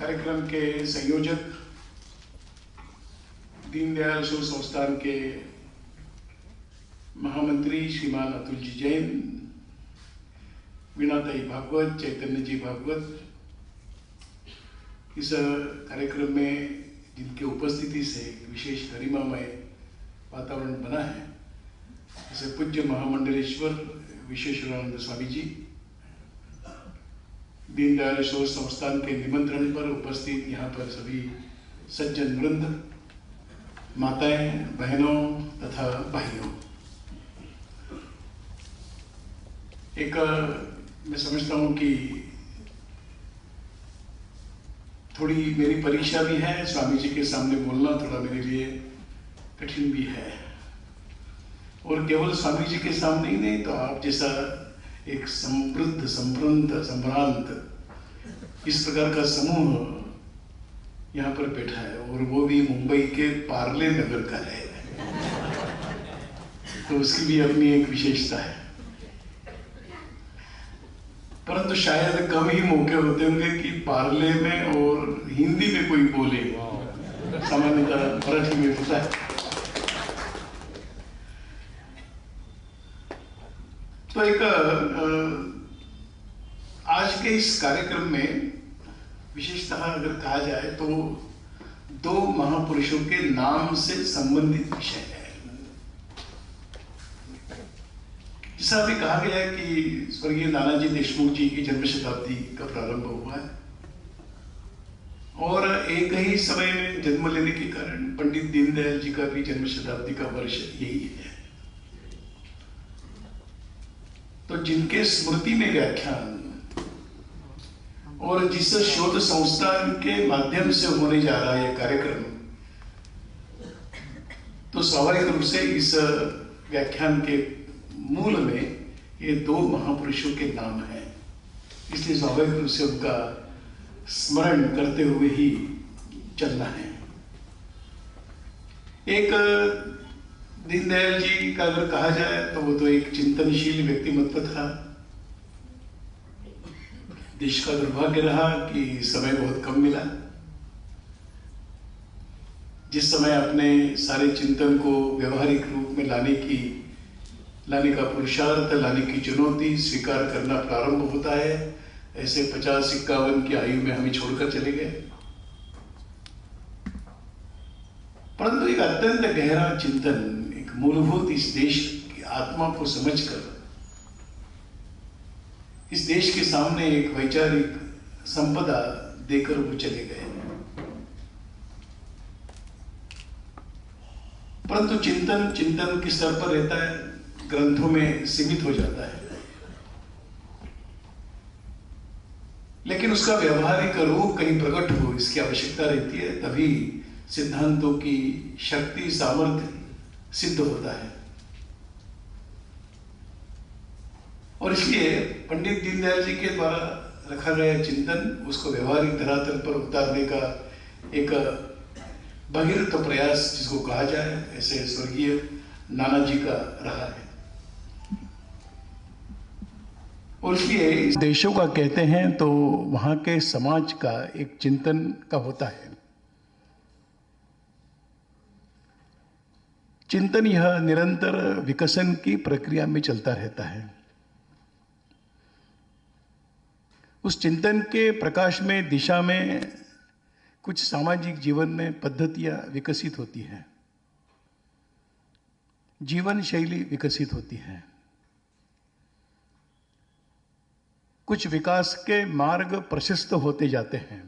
कार्यक्रम के संयोजक, दीनदयाल शोध संस्थान के महामंत्री श्रीमान अतुल जी जैन, वीणाताई भागवत, चैतन्य जी भागवत, इस कार्यक्रम में जिनके उपस्थिति से विशेष गरिमामय वातावरण बना है, जैसे पूज्य महामंडलेश्वर विश्वेश्वरानंद स्वामी जी, दीनदयाल शोध संस्थान के निमंत्रण पर उपस्थित यहाँ पर सभी सज्जन वृंद, माताएं, बहनों तथा भाइयों, एक मैं समझता हूँ कि थोड़ी मेरी परीक्षा भी है। स्वामी जी के सामने बोलना थोड़ा मेरे लिए कठिन भी है, और केवल स्वामी जी के सामने ही नहीं, तो आप जैसा एक समृद्ध, संभ्रांत इस प्रकार का समूह यहाँ पर बैठा है, और वो भी मुंबई के पार्ले नगर का है, तो उसकी भी अपनी एक विशेषता है। परंतु शायद कम ही मौके होते होंगे कि पार्ले में और हिंदी में कोई बोले, सामान्यतः मराठी में होता है। तो एक आज के इस कार्यक्रम में विशेषतः अगर कहा जाए तो दो महापुरुषों के नाम से संबंधित विषय है। जैसा अभी कहा गया है कि स्वर्गीय नानाजी देशमुख जी की जन्म शताब्दी का प्रारंभ हुआ है, और एक ही समय में जन्म लेने के कारण पंडित दीनदयाल जी का भी जन्म शताब्दी का वर्ष यही है। तो जिनके स्मृति में व्याख्यान और जिस शोध संस्थान के माध्यम से होने जा रहा है कार्यक्रम, तो स्वाभाविक रूप से इस व्याख्यान के मूल में ये दो महापुरुषों के नाम हैं, इसलिए स्वाभाविक रूप से उनका स्मरण करते हुए ही चलना है। एक दीनदयाल जी का अगर कहा जाए तो वो तो एक चिंतनशील व्यक्तिमत्व था। देश का दुर्भाग्य रहा कि समय बहुत कम मिला। जिस समय अपने सारे चिंतन को व्यवहारिक रूप में लाने का पुरुषार्थ, लाने की चुनौती स्वीकार करना प्रारंभ होता है, ऐसे 50-51 की आयु में हमें छोड़कर चले गए। परंतु एक अत्यंत गहरा चिंतन, एक मूलभूत इस देश की आत्मा को समझकर इस देश के सामने एक वैचारिक संपदा देकर वो चले गए। परंतु चिंतन किस स्तर पर रहता है, ग्रंथों में सीमित हो जाता है, लेकिन उसका व्यवहारिक रूप कहीं प्रकट हो, इसकी आवश्यकता रहती है, तभी सिद्धांतों की शक्ति, सामर्थ्य सिद्ध होता है। और इसलिए पंडित दीनदयाल जी के द्वारा रखा गया चिंतन, उसको व्यवहारिक धरातल पर उतारने का एक बहिर्त प्रयास जिसको कहा जाए, ऐसे स्वर्गीय नाना जी का रहा है। और इसलिए देशों का कहते हैं तो वहां के समाज का एक चिंतन का होता है। चिंतन यह निरंतर विकसन की प्रक्रिया में चलता रहता है। उस चिंतन के प्रकाश में, दिशा में कुछ सामाजिक जीवन में पद्धतियां विकसित होती हैं, जीवन शैली विकसित होती है, कुछ विकास के मार्ग प्रशस्त होते जाते हैं।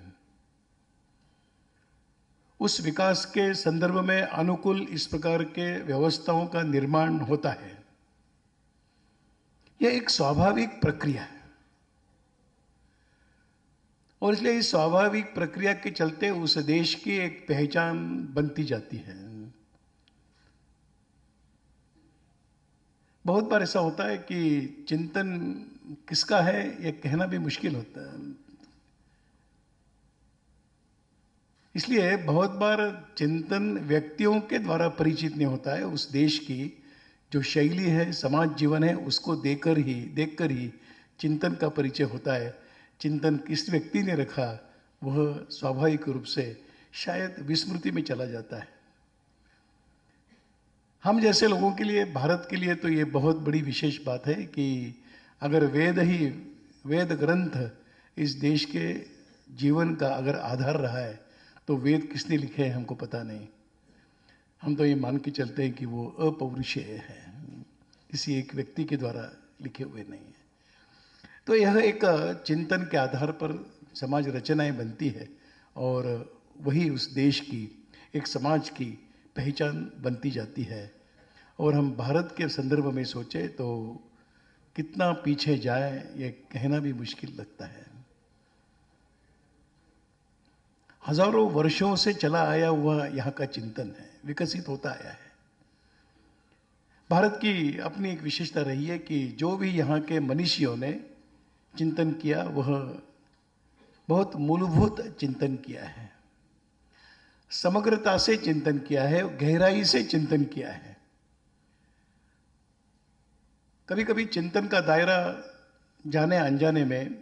उस विकास के संदर्भ में अनुकूल इस प्रकार के व्यवस्थाओं का निर्माण होता है। यह एक स्वाभाविक प्रक्रिया है, और इसलिए इस स्वाभाविक प्रक्रिया के चलते उस देश की एक पहचान बनती जाती है। बहुत बार ऐसा होता है कि चिंतन किसका है यह कहना भी मुश्किल होता है। इसलिए बहुत बार चिंतन व्यक्तियों के द्वारा परिचित नहीं होता है, उस देश की जो शैली है, समाज जीवन है, उसको देखकर ही चिंतन का परिचय होता है। चिंतन किस व्यक्ति ने रखा वह स्वाभाविक रूप से शायद विस्मृति में चला जाता है। हम जैसे लोगों के लिए, भारत के लिए तो ये बहुत बड़ी विशेष बात है कि अगर वेद ग्रंथ इस देश के जीवन का अगर आधार रहा है तो वेद किसने लिखे हैं हमको पता नहीं। हम तो ये मान के चलते हैं कि वो अपौरुषेय है, किसी एक व्यक्ति के द्वारा लिखे हुए नहीं है। तो यह एक चिंतन के आधार पर समाज रचनाएं बनती है और वही उस देश की, एक समाज की पहचान बनती जाती है। और हम भारत के संदर्भ में सोचें तो कितना पीछे जाए ये कहना भी मुश्किल लगता है। हजारों वर्षों से चला आया हुआ यहाँ का चिंतन है, विकसित होता आया है। भारत की अपनी एक विशेषता रही है कि जो भी यहाँ के मनीषियों ने चिंतन किया वह बहुत मूलभूत चिंतन किया है, समग्रता से चिंतन किया है, गहराई से चिंतन किया है। कभी कभी चिंतन का दायरा जाने अनजाने में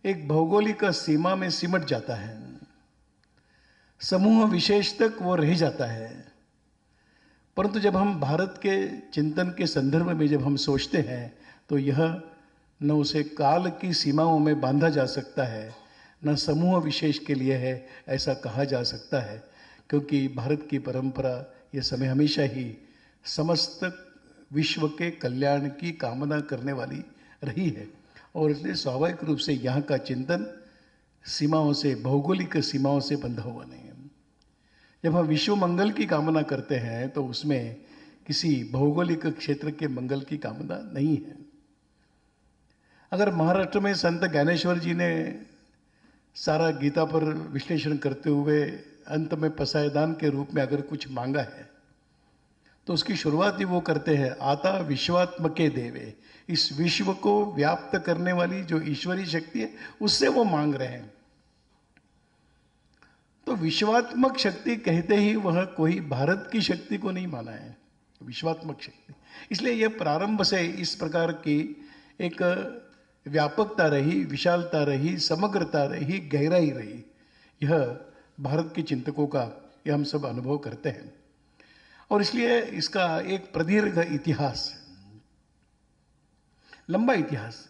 एक भौगोलिक सीमा में सिमट जाता है, समूह विशेष तक वो रह जाता है। परंतु जब हम भारत के चिंतन के संदर्भ में जब हम सोचते हैं तो यह न उसे काल की सीमाओं में बांधा जा सकता है, न समूह विशेष के लिए है ऐसा कहा जा सकता है, क्योंकि भारत की परंपरा यह समय हमेशा ही समस्त विश्व के कल्याण की कामना करने वाली रही है। और इसलिए स्वाभाविक रूप से यहाँ का चिंतन सीमाओं से, भौगोलिक सीमाओं से बंधा हुआ नहीं है। जब हम विश्व मंगल की कामना करते हैं तो उसमें किसी भौगोलिक क्षेत्र के मंगल की कामना नहीं है। अगर महाराष्ट्र में संत ज्ञानेश्वर जी ने सारा गीता पर विश्लेषण करते हुए अंत में पसायदान के रूप में अगर कुछ मांगा है तो उसकी शुरुआत ही वो करते हैं, आता विश्वात्मके देवे, इस विश्व को व्याप्त करने वाली जो ईश्वरीय शक्ति है उससे वो मांग रहे हैं। तो विश्वात्मक शक्ति कहते ही वह कोई भारत की शक्ति को नहीं माना है, विश्वात्मक शक्ति। इसलिए यह प्रारंभ से इस प्रकार की एक व्यापकता रही, विशालता रही, समग्रता रही, गहराई रही। यह भारत के चिंतकों का यह हम सब अनुभव करते हैं। और इसलिए इसका एक प्रदीर्घ इतिहास, लंबा इतिहास,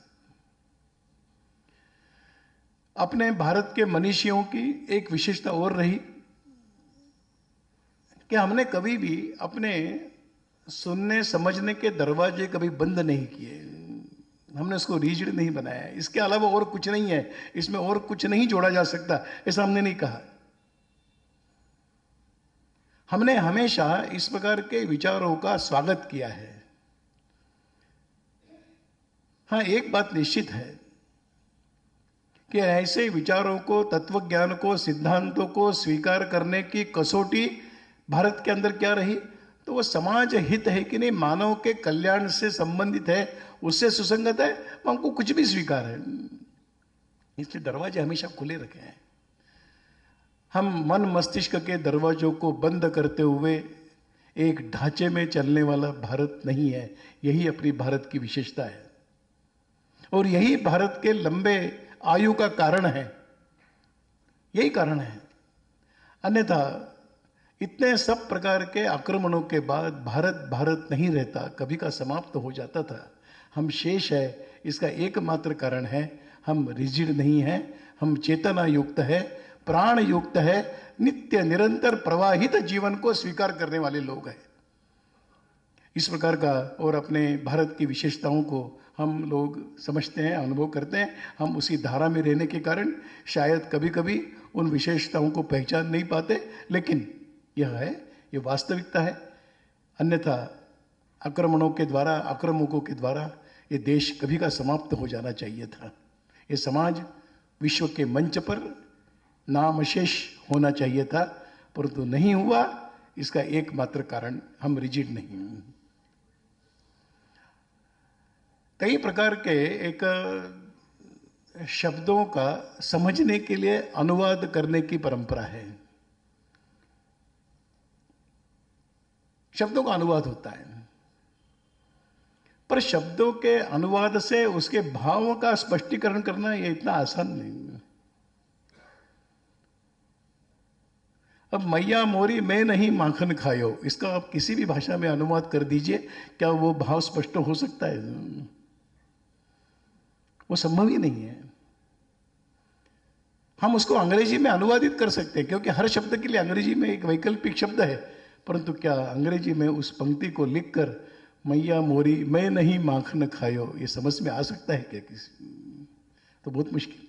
अपने भारत के मनीषियों की एक विशेषता और रही कि हमने कभी भी अपने सुनने समझने के दरवाजे कभी बंद नहीं किए, हमने उसको रिजिड नहीं बनाया। इसके अलावा और कुछ नहीं है, इसमें और कुछ नहीं जोड़ा जा सकता, ऐसा हमने नहीं कहा। हमने हमेशा इस प्रकार के विचारों का स्वागत किया है। हाँ, एक बात निश्चित है कि ऐसे विचारों को, तत्वज्ञान को, सिद्धांतों को स्वीकार करने की कसौटी भारत के अंदर क्या रही, तो वो समाज हित है कि नहीं, मानव के कल्याण से संबंधित है, उससे सुसंगत है, तो हमको कुछ भी स्वीकार है। इसलिए दरवाजे हमेशा खुले रखे हैं। हम मन मस्तिष्क के दरवाजों को बंद करते हुए एक ढांचे में चलने वाला भारत नहीं है। यही अपनी भारत की विशेषता है और यही भारत के लंबे आयु का कारण है, यही कारण है। अन्यथा इतने सब प्रकार के आक्रमणों के बाद भारत भारत नहीं रहता, कभी का समाप्त हो जाता था। हम शेष है, इसका एकमात्र कारण है हम रिजिड नहीं है, हम चेतना युक्त है, प्राण युक्त है, नित्य निरंतर प्रवाहित जीवन को स्वीकार करने वाले लोग हैं। इस प्रकार का और अपने भारत की विशेषताओं को हम लोग समझते हैं, अनुभव करते हैं। हम उसी धारा में रहने के कारण शायद कभी कभी उन विशेषताओं को पहचान नहीं पाते, लेकिन यह है, ये वास्तविकता है। अन्यथा आक्रमणों के द्वारा, आक्रामकों के द्वारा ये देश कभी का समाप्त हो जाना चाहिए था। ये समाज विश्व के मंच पर नामशेष होना चाहिए था, परंतु नहीं हुआ। इसका एकमात्र कारण हम रिजिड नहीं हैं। कई प्रकार के एक शब्दों का समझने के लिए अनुवाद करने की परंपरा है। शब्दों का अनुवाद होता है, पर शब्दों के अनुवाद से उसके भावों का स्पष्टीकरण करना यह इतना आसान नहीं है। अब मैया मोरी मैं नहीं माखन खायो, इसका आप किसी भी भाषा में अनुवाद कर दीजिए, क्या वो भाव स्पष्ट हो सकता है? वो संभव ही नहीं है। हम उसको अंग्रेजी में अनुवादित कर सकते हैं, क्योंकि हर शब्द के लिए अंग्रेजी में एक वैकल्पिक शब्द है, परंतु क्या अंग्रेजी में उस पंक्ति को लिखकर मैया मोरी मैं नहीं माखन खायो, ये समझ में आ सकता है क्या किसी? तो बहुत मुश्किल।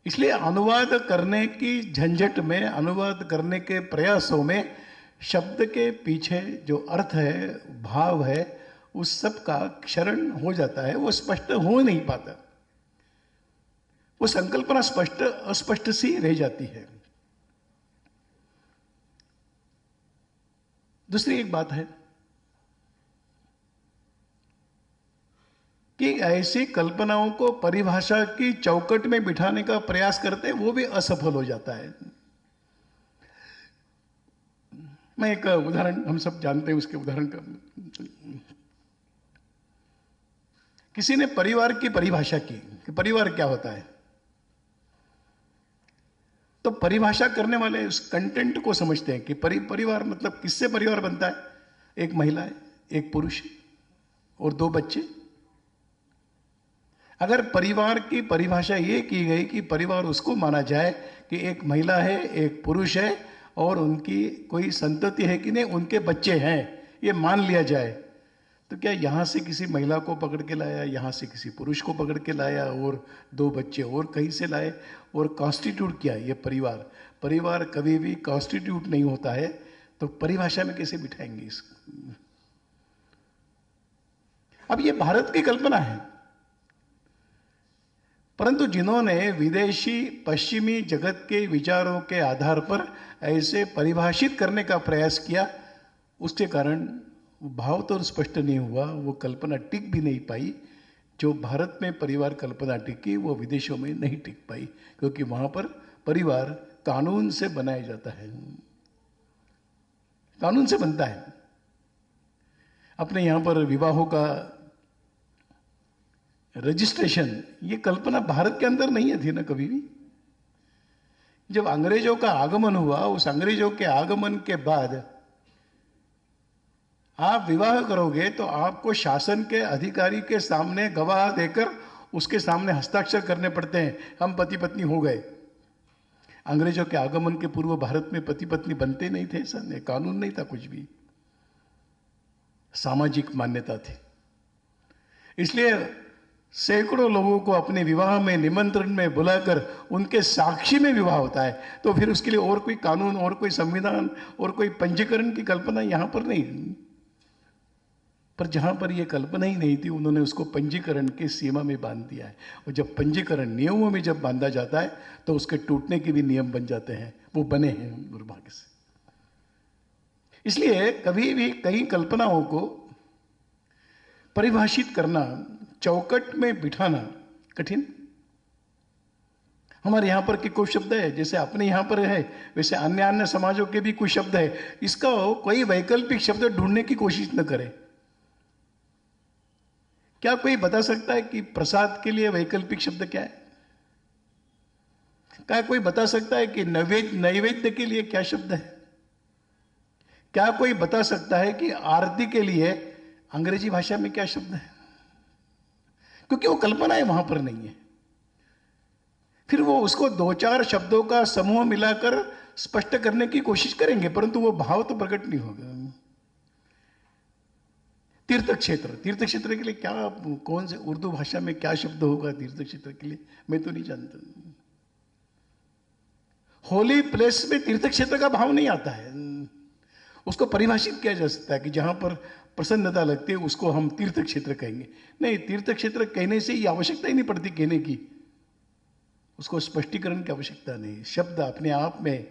इसलिए अनुवाद करने की झंझट में, अनुवाद करने के प्रयासों में शब्द के पीछे जो अर्थ है, भाव है, उस सब का क्षरण हो जाता है, वो स्पष्ट हो नहीं पाता, वो संकल्पना स्पष्ट अस्पष्ट सी रह जाती है। दूसरी एक बात है कि ऐसी कल्पनाओं को परिभाषा की चौकट में बिठाने का प्रयास करते हैं, वो भी असफल हो जाता है। मैं एक उदाहरण, हम सब जानते हैं उसके उदाहरण का, किसी ने परिवार की परिभाषा की कि परिवार क्या होता है, तो परिभाषा करने वाले उस कंटेंट को समझते हैं कि परिवार मतलब किससे परिवार बनता है? एक महिला है, एक पुरुष और 2 बच्चे। अगर परिवार की परिभाषा ये की गई कि परिवार उसको माना जाए कि एक महिला है, एक पुरुष है और उनकी कोई संतति है कि नहीं, उनके बच्चे हैं, ये मान लिया जाए, तो क्या यहां से किसी महिला को पकड़ के लाया, यहां से किसी पुरुष को पकड़ के लाया और 2 बच्चे और कहीं से लाए और कॉन्स्टिट्यूट किया ये परिवार? परिवार कभी भी कॉन्स्टिट्यूट नहीं होता है, तो परिभाषा में कैसे बिठाएंगे इसको? अब ये भारत की कल्पना है, परंतु जिन्होंने विदेशी पश्चिमी जगत के विचारों के आधार पर ऐसे परिभाषित करने का प्रयास किया, उसके कारण भाव तो स्पष्ट नहीं हुआ, वो कल्पना टिक भी नहीं पाई। जो भारत में परिवार कल्पना टिकी, वो विदेशों में नहीं टिक पाई, क्योंकि वहां पर परिवार कानून से बनाया जाता है, कानून से बनता है। अपने यहां पर विवाहों का रजिस्ट्रेशन, ये कल्पना भारत के अंदर नहीं थी ना कभी भी। जब अंग्रेजों का आगमन हुआ, उस अंग्रेजों के आगमन के बाद आप विवाह करोगे तो आपको शासन के अधिकारी के सामने गवाह देकर उसके सामने हस्ताक्षर करने पड़ते हैं, हम पति पत्नी हो गए। अंग्रेजों के आगमन के पूर्व भारत में पति पत्नी बनते नहीं थे, ऐसा नहीं, कानून नहीं था, कुछ भी सामाजिक मान्यता थी। इसलिए सैकड़ों लोगों को अपने विवाह में निमंत्रण में बुलाकर उनके साक्षी में विवाह होता है, तो फिर उसके लिए और कोई कानून और कोई संविधान और कोई पंजीकरण की कल्पना यहां पर नहीं। पर जहां पर यह कल्पना ही नहीं थी, उन्होंने उसको पंजीकरण की सीमा में बांध दिया है। और जब पंजीकरण नियमों में जब बांधा जाता है तो उसके टूटने के भी नियम बन जाते हैं, वो बने हैं दुर्भाग्य से। इसलिए कभी भी कई कल्पनाओं को परिभाषित करना, चौकट में बिठाना कठिन। हमारे यहां पर के कुछ शब्द है, जैसे अपने यहां पर है वैसे अन्य अन्य समाजों के भी कुछ शब्द है, इसका कोई वैकल्पिक शब्द ढूंढने की कोशिश न करे। क्या कोई बता सकता है कि प्रसाद के लिए वैकल्पिक शब्द क्या है? क्या कोई बता सकता है कि नैवेद्य के लिए क्या शब्द है? क्या कोई बता सकता है कि आरती के लिए अंग्रेजी भाषा में क्या शब्द है? क्योंकि वो कल्पनाएं वहां पर नहीं है। फिर वो उसको 2-4 शब्दों का समूह मिलाकर स्पष्ट करने की कोशिश करेंगे, परंतु वो भाव तो प्रकट नहीं होगा। तीर्थ क्षेत्र के लिए क्या, कौन से उर्दू भाषा में क्या शब्द होगा तीर्थ क्षेत्र के लिए, मैं तो नहीं जानता। होली प्लेस में तीर्थ क्षेत्र का भाव नहीं आता है। उसको परिभाषित किया जा सकता है कि जहां पर प्रसन्नता लगती है उसको हम तीर्थ क्षेत्र कहेंगे। नहीं, तीर्थ क्षेत्र कहने से ही आवश्यकता ही नहीं पड़ती कहने की, उसको स्पष्टीकरण की आवश्यकता नहीं। शब्द अपने आप में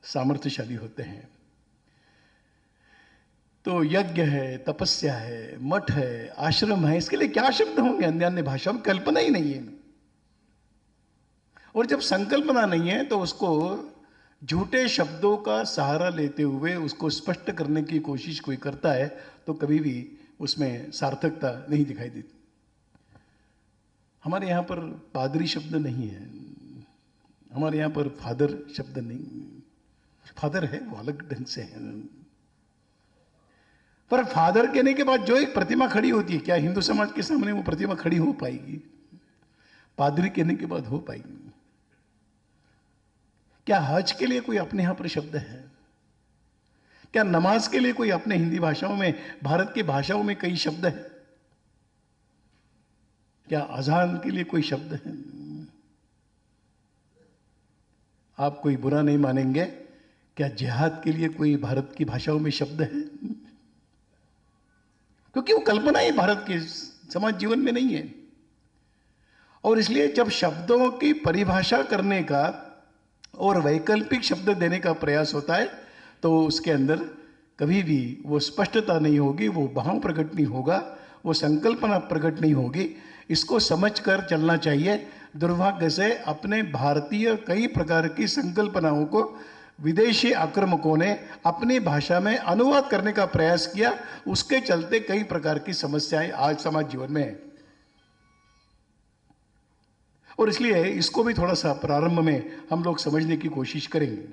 सामर्थ्यशाली होते हैं। तो यज्ञ है, तपस्या है, मठ है, आश्रम है, इसके लिए क्या शब्द होंगे अन्य अन्य भाषा में? कल्पना ही नहीं है। और जब संकल्पना नहीं है तो उसको झूठे शब्दों का सहारा लेते हुए उसको स्पष्ट करने की कोशिश कोई करता है तो कभी भी उसमें सार्थकता नहीं दिखाई देती। हमारे यहां पर पादरी शब्द नहीं है, हमारे यहां पर फादर शब्द नहीं, फादर है वो अलग ढंग से है, पर फादर कहने के बाद जो एक प्रतिमा खड़ी होती है, क्या हिंदू समाज के सामने वो प्रतिमा खड़ी हो पाएगी? पादरी कहने के बाद हो पाएगी? क्या हज के लिए कोई अपने यहां पर शब्द है? क्या नमाज के लिए कोई अपने हिंदी भाषाओं में, भारत की भाषाओं में कई शब्द है? क्या अजान के लिए कोई शब्द है? आप कोई बुरा नहीं मानेंगे, क्या जिहाद के लिए कोई भारत की भाषाओं में शब्द है? क्योंकि वो कल्पना ही भारत के समाज जीवन में नहीं है। और इसलिए जब शब्दों की परिभाषा करने का और वैकल्पिक शब्द देने का प्रयास होता है तो उसके अंदर कभी भी वो स्पष्टता नहीं होगी, वो भाव प्रकट नहीं होगा, वो संकल्पना प्रकट नहीं होगी। इसको समझकर चलना चाहिए। दुर्भाग्य से अपने भारतीय कई प्रकार की संकल्पनाओं को विदेशी आक्रामकों ने अपनी भाषा में अनुवाद करने का प्रयास किया, उसके चलते कई प्रकार की समस्याएं आज समाज जीवन में है। और इसलिए इसको भी थोड़ा सा प्रारंभ में हम लोग समझने की कोशिश करेंगे।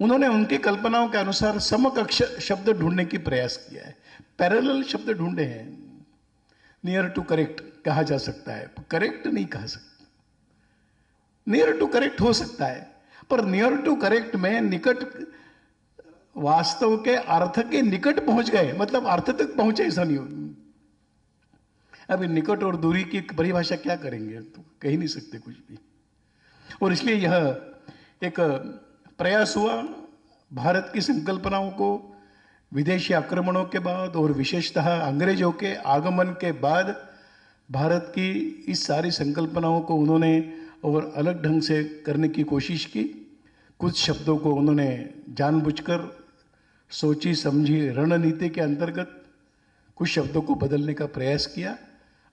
उन्होंने उनकी कल्पनाओं के अनुसार समकक्ष शब्द ढूंढने की प्रयास किया है, पैरेलल शब्द ढूंढे हैं। नियर टू करेक्ट कहा जा सकता है, करेक्ट नहीं कहा सकता। नियर टू करेक्ट हो सकता है, पर नियर टू करेक्ट में निकट, वास्तव के अर्थ के निकट पहुंच गए, मतलब अर्थ तक पहुंचे, ऐसा नहीं हो। अभी निकट और दूरी की परिभाषा क्या करेंगे, तो कह ही नहीं सकते कुछ भी। और इसलिए यह एक प्रयास हुआ भारत की संकल्पनाओं को विदेशी आक्रमणों के बाद और विशेषतः अंग्रेजों के आगमन के बाद भारत की इस सारी संकल्पनाओं को उन्होंने और अलग ढंग से करने की कोशिश की। कुछ शब्दों को उन्होंने जानबूझकर सोची समझी रणनीति के अंतर्गत कुछ शब्दों को बदलने का प्रयास किया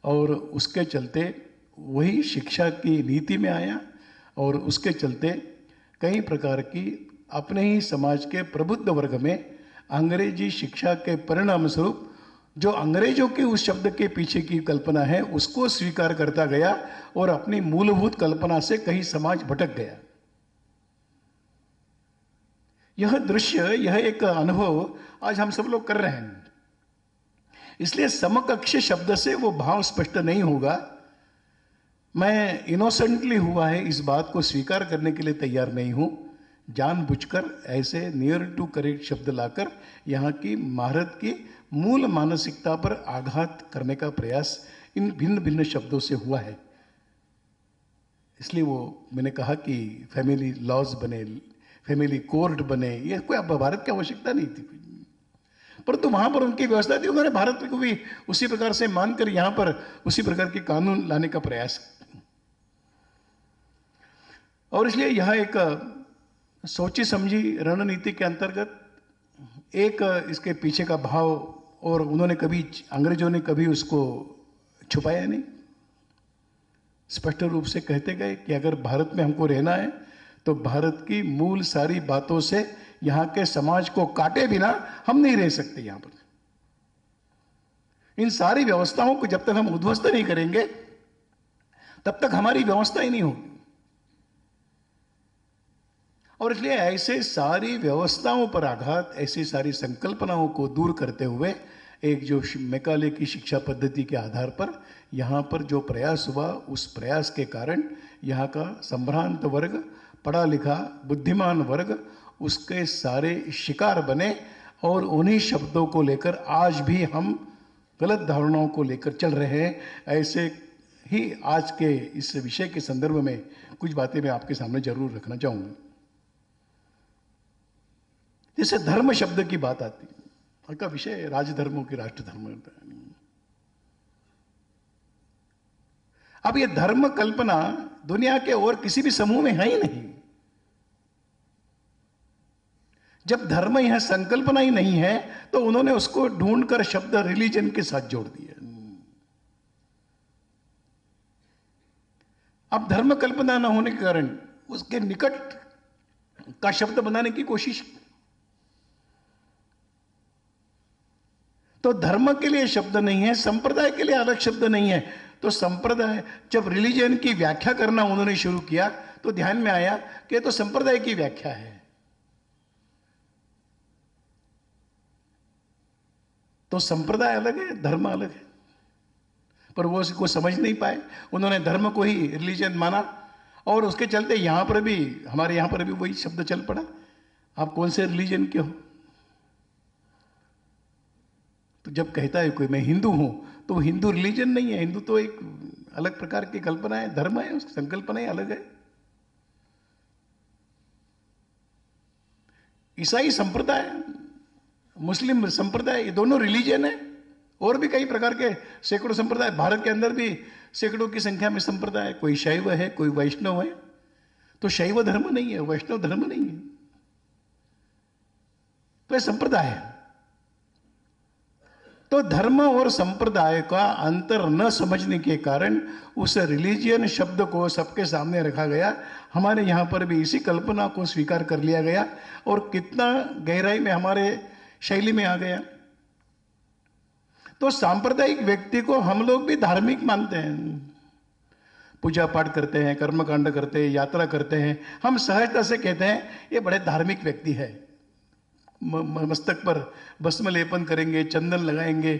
और उसके चलते वही शिक्षा की नीति में आया और उसके चलते कई प्रकार की अपने ही समाज के प्रबुद्ध वर्ग में अंग्रेजी शिक्षा के परिणाम स्वरूप जो अंग्रेजों के उस शब्द के पीछे की कल्पना है उसको स्वीकार करता गया और अपनी मूलभूत कल्पना से कहीं समाज भटक गया। यह दृश्य, यह एक अनुभव आज हम सब लोग कर रहे हैं। इसलिए समकक्ष शब्द से वो भाव स्पष्ट नहीं होगा। मैं इनोसेंटली हुआ है इस बात को स्वीकार करने के लिए तैयार नहीं हूं। जानबूझकर ऐसे नियर टू करेक्ट शब्द लाकर यहाँ की भारत की मूल मानसिकता पर आघात करने का प्रयास इन भिन्न भिन्न शब्दों से हुआ है। इसलिए वो मैंने कहा कि फैमिली लॉज बने, फैमिली कोर्ट बने, ये कोई भारत की आवश्यकता नहीं थी, परंतु वहां पर उनकी व्यवस्था थी। उन्होंने भारत को भी उसी प्रकार से मानकर यहां पर उसी प्रकार के कानून लाने का प्रयास। और इसलिए यह एक सोची समझी रणनीति के अंतर्गत एक इसके पीछे का भाव, और उन्होंने कभी, अंग्रेजों ने कभी उसको छुपाया नहीं, स्पष्ट रूप से कहते गए कि अगर भारत में हमको रहना है तो भारत की मूल सारी बातों से यहां के समाज को काटे बिना हम नहीं रह सकते। यहां पर इन सारी व्यवस्थाओं को जब तक हम उद्ध्वस्त नहीं करेंगे तब तक हमारी व्यवस्था ही नहीं होगी। और इसलिए ऐसे सारी व्यवस्थाओं पर आघात, ऐसी सारी संकल्पनाओं को दूर करते हुए एक जो मैकाले की शिक्षा पद्धति के आधार पर यहाँ पर जो प्रयास हुआ, उस प्रयास के कारण यहाँ का संभ्रांत वर्ग, पढ़ा लिखा बुद्धिमान वर्ग उसके सारे शिकार बने और उन्हीं शब्दों को लेकर आज भी हम गलत धारणाओं को लेकर चल रहे हैं। ऐसे ही आज के इस विषय के संदर्भ में कुछ बातें मैं आपके सामने जरूर रखना चाहूँगा। जैसे धर्म शब्द की बात आती है, का विषय राजधर्मों की राष्ट्र धर्म। अब ये धर्म कल्पना दुनिया के और किसी भी समूह में है ही नहीं। जब धर्म यह संकल्पना ही नहीं है तो उन्होंने उसको ढूंढकर शब्द रिलीजन के साथ जोड़ दिया। अब धर्म कल्पना न होने के कारण उसके निकट का शब्द बनाने की कोशिश। तो धर्म के लिए शब्द नहीं है, संप्रदाय के लिए अलग शब्द नहीं है, तो संप्रदाय, जब रिलीजन की व्याख्या करना उन्होंने शुरू किया तो ध्यान में आया कि ये तो संप्रदाय की व्याख्या है। तो संप्रदाय अलग है, धर्म अलग है, पर वो उसको समझ नहीं पाए। उन्होंने धर्म को ही रिलीजन माना और उसके चलते यहां पर भी, हमारे यहां पर भी वही शब्द चल पड़ा, आप कौन से रिलीजन के हो। तो जब कहता है कोई मैं हिंदू हूं, तो वो हिंदू रिलीजन नहीं है, हिंदू तो एक अलग प्रकार की कल्पना है, धर्म है, उसकी संकल्पना ही अलग है। ईसाई संप्रदाय, मुस्लिम संप्रदाय, ये दोनों रिलीजन है। और भी कई प्रकार के सैकड़ों संप्रदाय, भारत के अंदर भी सैकड़ों की संख्या में संप्रदाय, कोई शैव है, कोई वैष्णव है। तो शैव धर्म नहीं है, वैष्णव धर्म नहीं है, तो ये संप्रदाय है। तो धर्म और संप्रदाय का अंतर न समझने के कारण उस रिलीजियन शब्द को सबके सामने रखा गया। हमारे यहां पर भी इसी कल्पना को स्वीकार कर लिया गया और कितना गहराई में हमारे शैली में आ गया। तो सांप्रदायिक व्यक्ति को हम लोग भी धार्मिक मानते हैं, पूजा पाठ करते हैं, कर्मकांड करते हैं, यात्रा करते हैं। हम सहजता से कहते हैं ये बड़े धार्मिक व्यक्ति है, मस्तक पर भस्म लेपन करेंगे, चंदन लगाएंगे,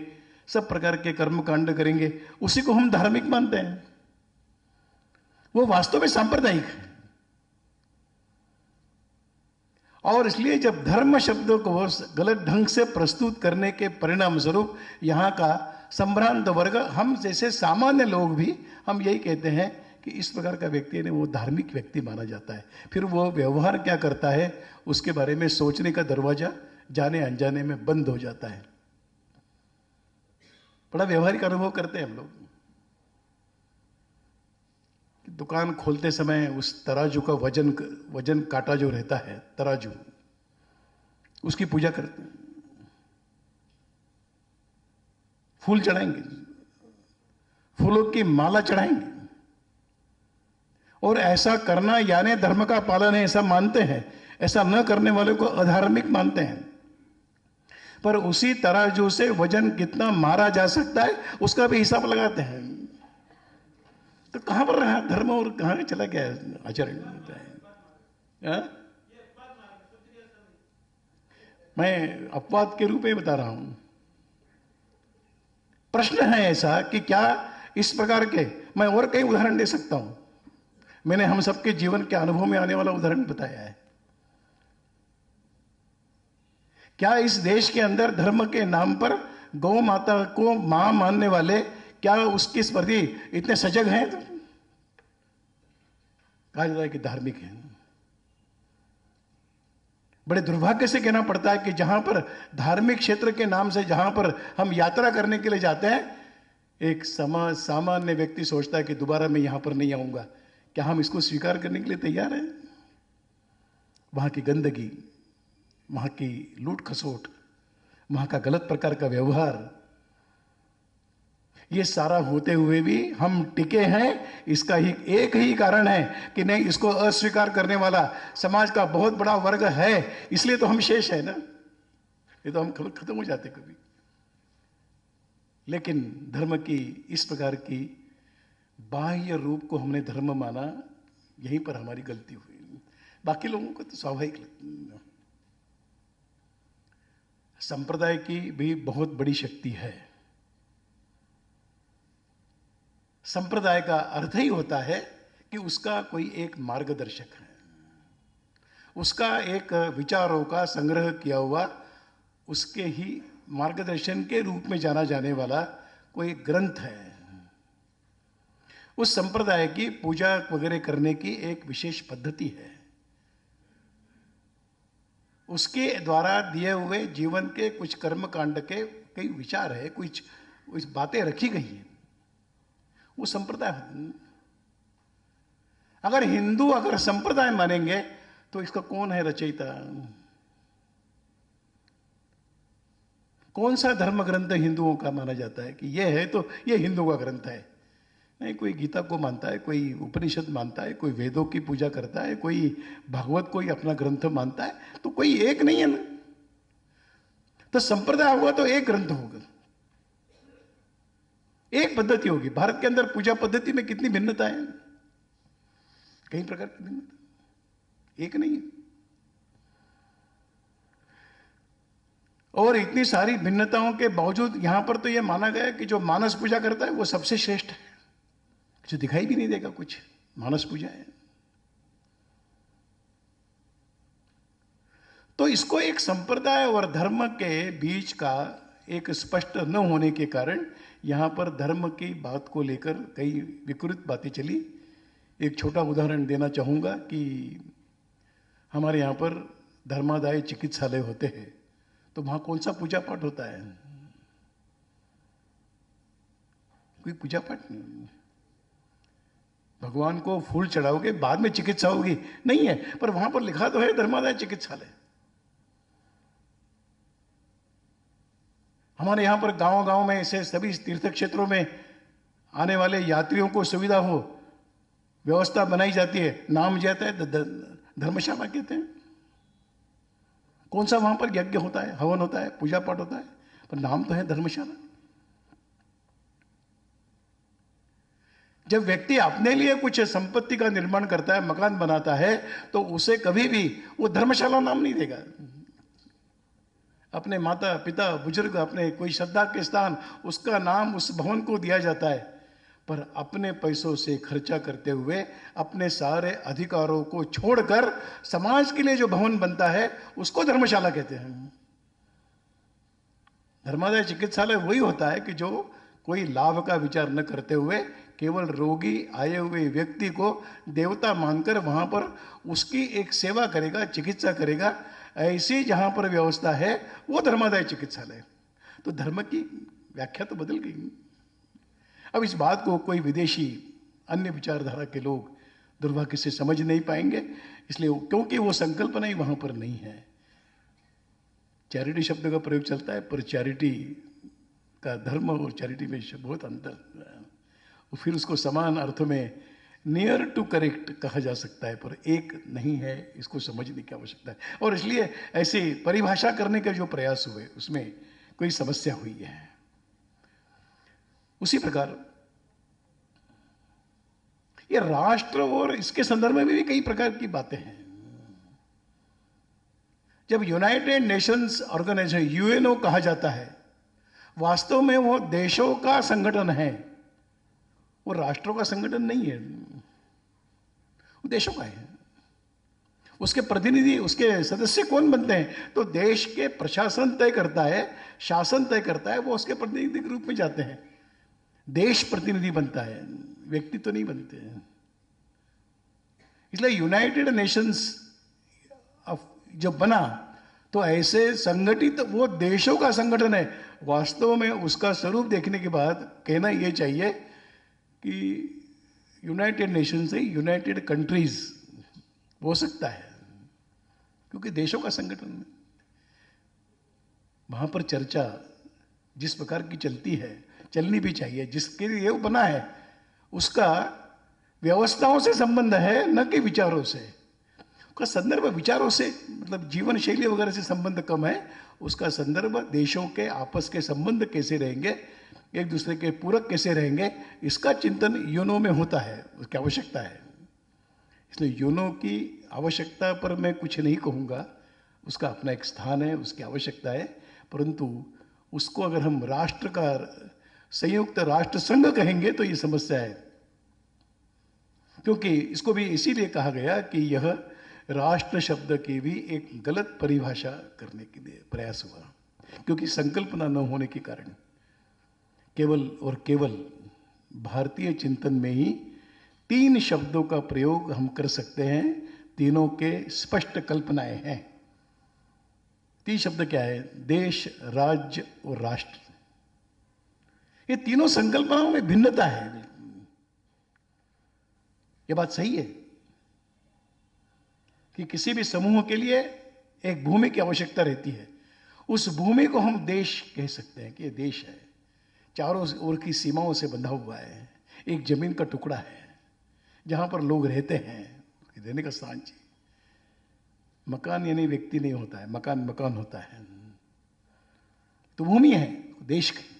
सब प्रकार के कर्म कांड करेंगे, उसी को हम धार्मिक मानते हैं। वो वास्तव में सांप्रदायिक है। और इसलिए जब धर्म शब्द को गलत ढंग से प्रस्तुत करने के परिणाम स्वरूप यहाँ का संभ्रांत वर्ग, हम जैसे सामान्य लोग भी हम यही कहते हैं कि इस प्रकार का व्यक्ति ने वो धार्मिक व्यक्ति माना जाता है। फिर वो व्यवहार क्या करता है उसके बारे में सोचने का दरवाजा जाने अनजाने में बंद हो जाता है। बड़ा व्यवहारिक अनुभव करते हैं हम लोग। दुकान खोलते समय उस तराजू का वजन काटा जो रहता है, तराजू, उसकी पूजा करते हैं, फूल चढ़ाएंगे, फूलों की माला चढ़ाएंगे। और ऐसा करना यानी धर्म का पालन है ऐसा मानते हैं। ऐसा न करने वाले को अधार्मिक मानते हैं। पर उसी तराजू से वजन कितना मारा जा सकता है उसका भी हिसाब लगाते हैं। तो कहां पर रहा धर्म और कहां चला गया आचरण? मैं अपवाद के रूप में बता रहा हूं। प्रश्न है ऐसा कि क्या इस प्रकार के, मैं और कई उदाहरण दे सकता हूं, मैंने हम सबके जीवन के अनुभव में आने वाला उदाहरण बताया है। क्या इस देश के अंदर धर्म के नाम पर गौ माता को मां मानने वाले क्या उसके प्रति इतने सजग हैं? तो कहा जाता है कि धार्मिक हैं। बड़े दुर्भाग्य से कहना पड़ता है कि जहां पर धार्मिक क्षेत्र के नाम से जहां पर हम यात्रा करने के लिए जाते हैं, एक सामान्य व्यक्ति सोचता है कि दोबारा मैं यहां पर नहीं आऊंगा। क्या हम इसको स्वीकार करने के लिए तैयार हैं? वहां की गंदगी, वहां की लूट खसोट, वहां का गलत प्रकार का व्यवहार, ये सारा होते हुए भी हम टिके हैं। इसका ही एक ही कारण है कि नहीं, इसको अस्वीकार करने वाला समाज का बहुत बड़ा वर्ग है, इसलिए तो हम शेष है ना। ये तो हम खत्म हो जाते कभी। लेकिन धर्म की इस प्रकार की बाह्य रूप को हमने धर्म माना, यहीं पर हमारी गलती हुई। बाकी लोगों को तो स्वाभाविक लगता है। संप्रदाय की भी बहुत बड़ी शक्ति है। संप्रदाय का अर्थ ही होता है कि उसका कोई एक मार्गदर्शक है, उसका एक विचारों का संग्रह किया हुआ, उसके ही मार्गदर्शन के रूप में जाना जाने वाला कोई ग्रंथ है। उस संप्रदाय की पूजा वगैरह करने की एक विशेष पद्धति है। उसके द्वारा दिए हुए जीवन के कुछ कर्म कांड के कई विचार है, कुछ बातें रखी गई है। वो संप्रदाय। अगर हिंदू अगर संप्रदाय मानेंगे तो इसका कौन है रचयिता? कौन सा धर्म ग्रंथ हिंदुओं का माना जाता है कि यह है तो यह हिंदू का ग्रंथ है? नहीं, कोई गीता को मानता है, कोई उपनिषद मानता है, कोई वेदों की पूजा करता है, कोई भागवत को ही अपना ग्रंथ मानता है। तो कोई एक नहीं है ना। तो संप्रदाय होगा तो एक ग्रंथ होगा। एक पद्धति होगी। भारत के अंदर पूजा पद्धति में कितनी भिन्नता है, कई प्रकार की भिन्नता, एक नहीं है। और इतनी सारी भिन्नताओं के बावजूद यहां पर तो यह माना गया कि जो मानस पूजा करता है वो सबसे श्रेष्ठ है, जो दिखाई भी नहीं देगा कुछ, मानस पूजा है। तो इसको एक संप्रदाय और धर्म के बीच का एक स्पष्ट न होने के कारण यहां पर धर्म की बात को लेकर कई विकृत बातें चली। एक छोटा उदाहरण देना चाहूंगा कि हमारे यहां पर धर्मादाय चिकित्सालय होते हैं, तो वहां कौन सा पूजा पाठ होता है? कोई पूजा पाठ नहीं। भगवान को फूल चढ़ाओगे, बाद में चिकित्सा होगी, नहीं है। पर वहां पर लिखा तो है धर्मादाय चिकित्सालय। हमारे यहां पर गांव गांव में ऐसे सभी तीर्थ क्षेत्रों में आने वाले यात्रियों को सुविधा हो, व्यवस्था बनाई जाती है, नाम जाता है धर्मशाला कहते हैं। कौन सा वहां पर यज्ञ होता है, हवन होता है, पूजा पाठ होता है, पर नाम तो है धर्मशाला। जब व्यक्ति अपने लिए कुछ संपत्ति का निर्माण करता है, मकान बनाता है, तो उसे कभी भी वो धर्मशाला नाम नहीं देगा। अपने माता पिता बुजुर्ग, अपने कोई श्रद्धा के स्थान, उसका नाम उस भवन को दिया जाता है। पर अपने पैसों से खर्चा करते हुए अपने सारे अधिकारों को छोड़कर समाज के लिए जो भवन बनता है उसको धर्मशाला कहते हैं। धर्मादाय चिकित्सालय वही होता है कि जो कोई लाभ का विचार न करते हुए केवल रोगी आए हुए व्यक्ति को देवता मानकर वहां पर उसकी एक सेवा करेगा, चिकित्सा करेगा। ऐसी जहां पर व्यवस्था है वो धर्मादाय चिकित्सालय। तो धर्म की व्याख्या तो बदल गई। अब इस बात को कोई विदेशी अन्य विचारधारा के लोग दुर्भाग्य से समझ नहीं पाएंगे, इसलिए क्योंकि वो संकल्पना ही वहां पर नहीं है। चैरिटी शब्द का प्रयोग चलता है, पर चैरिटी का धर्म और चैरिटी में बहुत अंतर है। फिर उसको समान अर्थ में नियर टू करेक्ट कहा जा सकता है, पर एक नहीं है, इसको समझने की आवश्यकता है। और इसलिए ऐसी परिभाषा करने के जो प्रयास हुए उसमें कोई समस्या हुई है। उसी प्रकार ये राष्ट्र और इसके संदर्भ में भी कई प्रकार की बातें हैं। जब यूनाइटेड नेशंस ऑर्गेनाइजेशन यूएनओ कहा जाता है, वास्तव में वो देशों का संगठन है, वो राष्ट्रों का संगठन नहीं है, वो देशों का है। उसके प्रतिनिधि, उसके सदस्य कौन बनते हैं? तो देश के प्रशासन तय करता है, शासन तय करता है, वो उसके प्रतिनिधि के रूप में जाते हैं। देश प्रतिनिधि बनता है, व्यक्ति तो नहीं बनते हैं। इसलिए यूनाइटेड नेशंस जब बना तो ऐसे संगठित वो देशों का संगठन है। वास्तव में उसका स्वरूप देखने के बाद कहना यह चाहिए कि यूनाइटेड नेशंस से यूनाइटेड कंट्रीज हो सकता है, क्योंकि देशों का संगठन है। वहां पर चर्चा जिस प्रकार की चलती है, चलनी भी चाहिए। जिसके लिए वो बना है उसका व्यवस्थाओं से संबंध है, न कि विचारों से। उसका संदर्भ विचारों से, मतलब जीवन शैली वगैरह से संबंध कम है। उसका संदर्भ देशों के आपस के संबंध कैसे रहेंगे, एक दूसरे के पूरक कैसे रहेंगे, इसका चिंतन यूनो में होता है, उसकी आवश्यकता है। इसलिए यूनो की आवश्यकता पर मैं कुछ नहीं कहूँगा, उसका अपना एक स्थान है, उसकी आवश्यकता है। परंतु उसको अगर हम राष्ट्र का संयुक्त राष्ट्र संघ कहेंगे तो ये समस्या है, क्योंकि इसको भी इसीलिए कहा गया कि यह राष्ट्र शब्द की भी एक गलत परिभाषा करने के लिए प्रयास हुआ, क्योंकि संकल्पना न होने के कारण केवल और केवल भारतीय चिंतन में ही 3 शब्दों का प्रयोग हम कर सकते हैं। तीनों के स्पष्ट कल्पनाएं हैं। 3 शब्द क्या है? देश, राज्य और राष्ट्र। ये तीनों संकल्पनाओं में भिन्नता है। ये बात सही है कि किसी भी समूह के लिए एक भूमि की आवश्यकता रहती है। उस भूमि को हम देश कह सकते हैं कि ये देश है, चारों ओर की सीमाओं से बंधा हुआ है, एक जमीन का टुकड़ा है जहां पर लोग रहते हैं, रहने का स्थान चाहिए। मकान यानी व्यक्ति नहीं होता है, मकान मकान होता है। तो भूमि है देश की।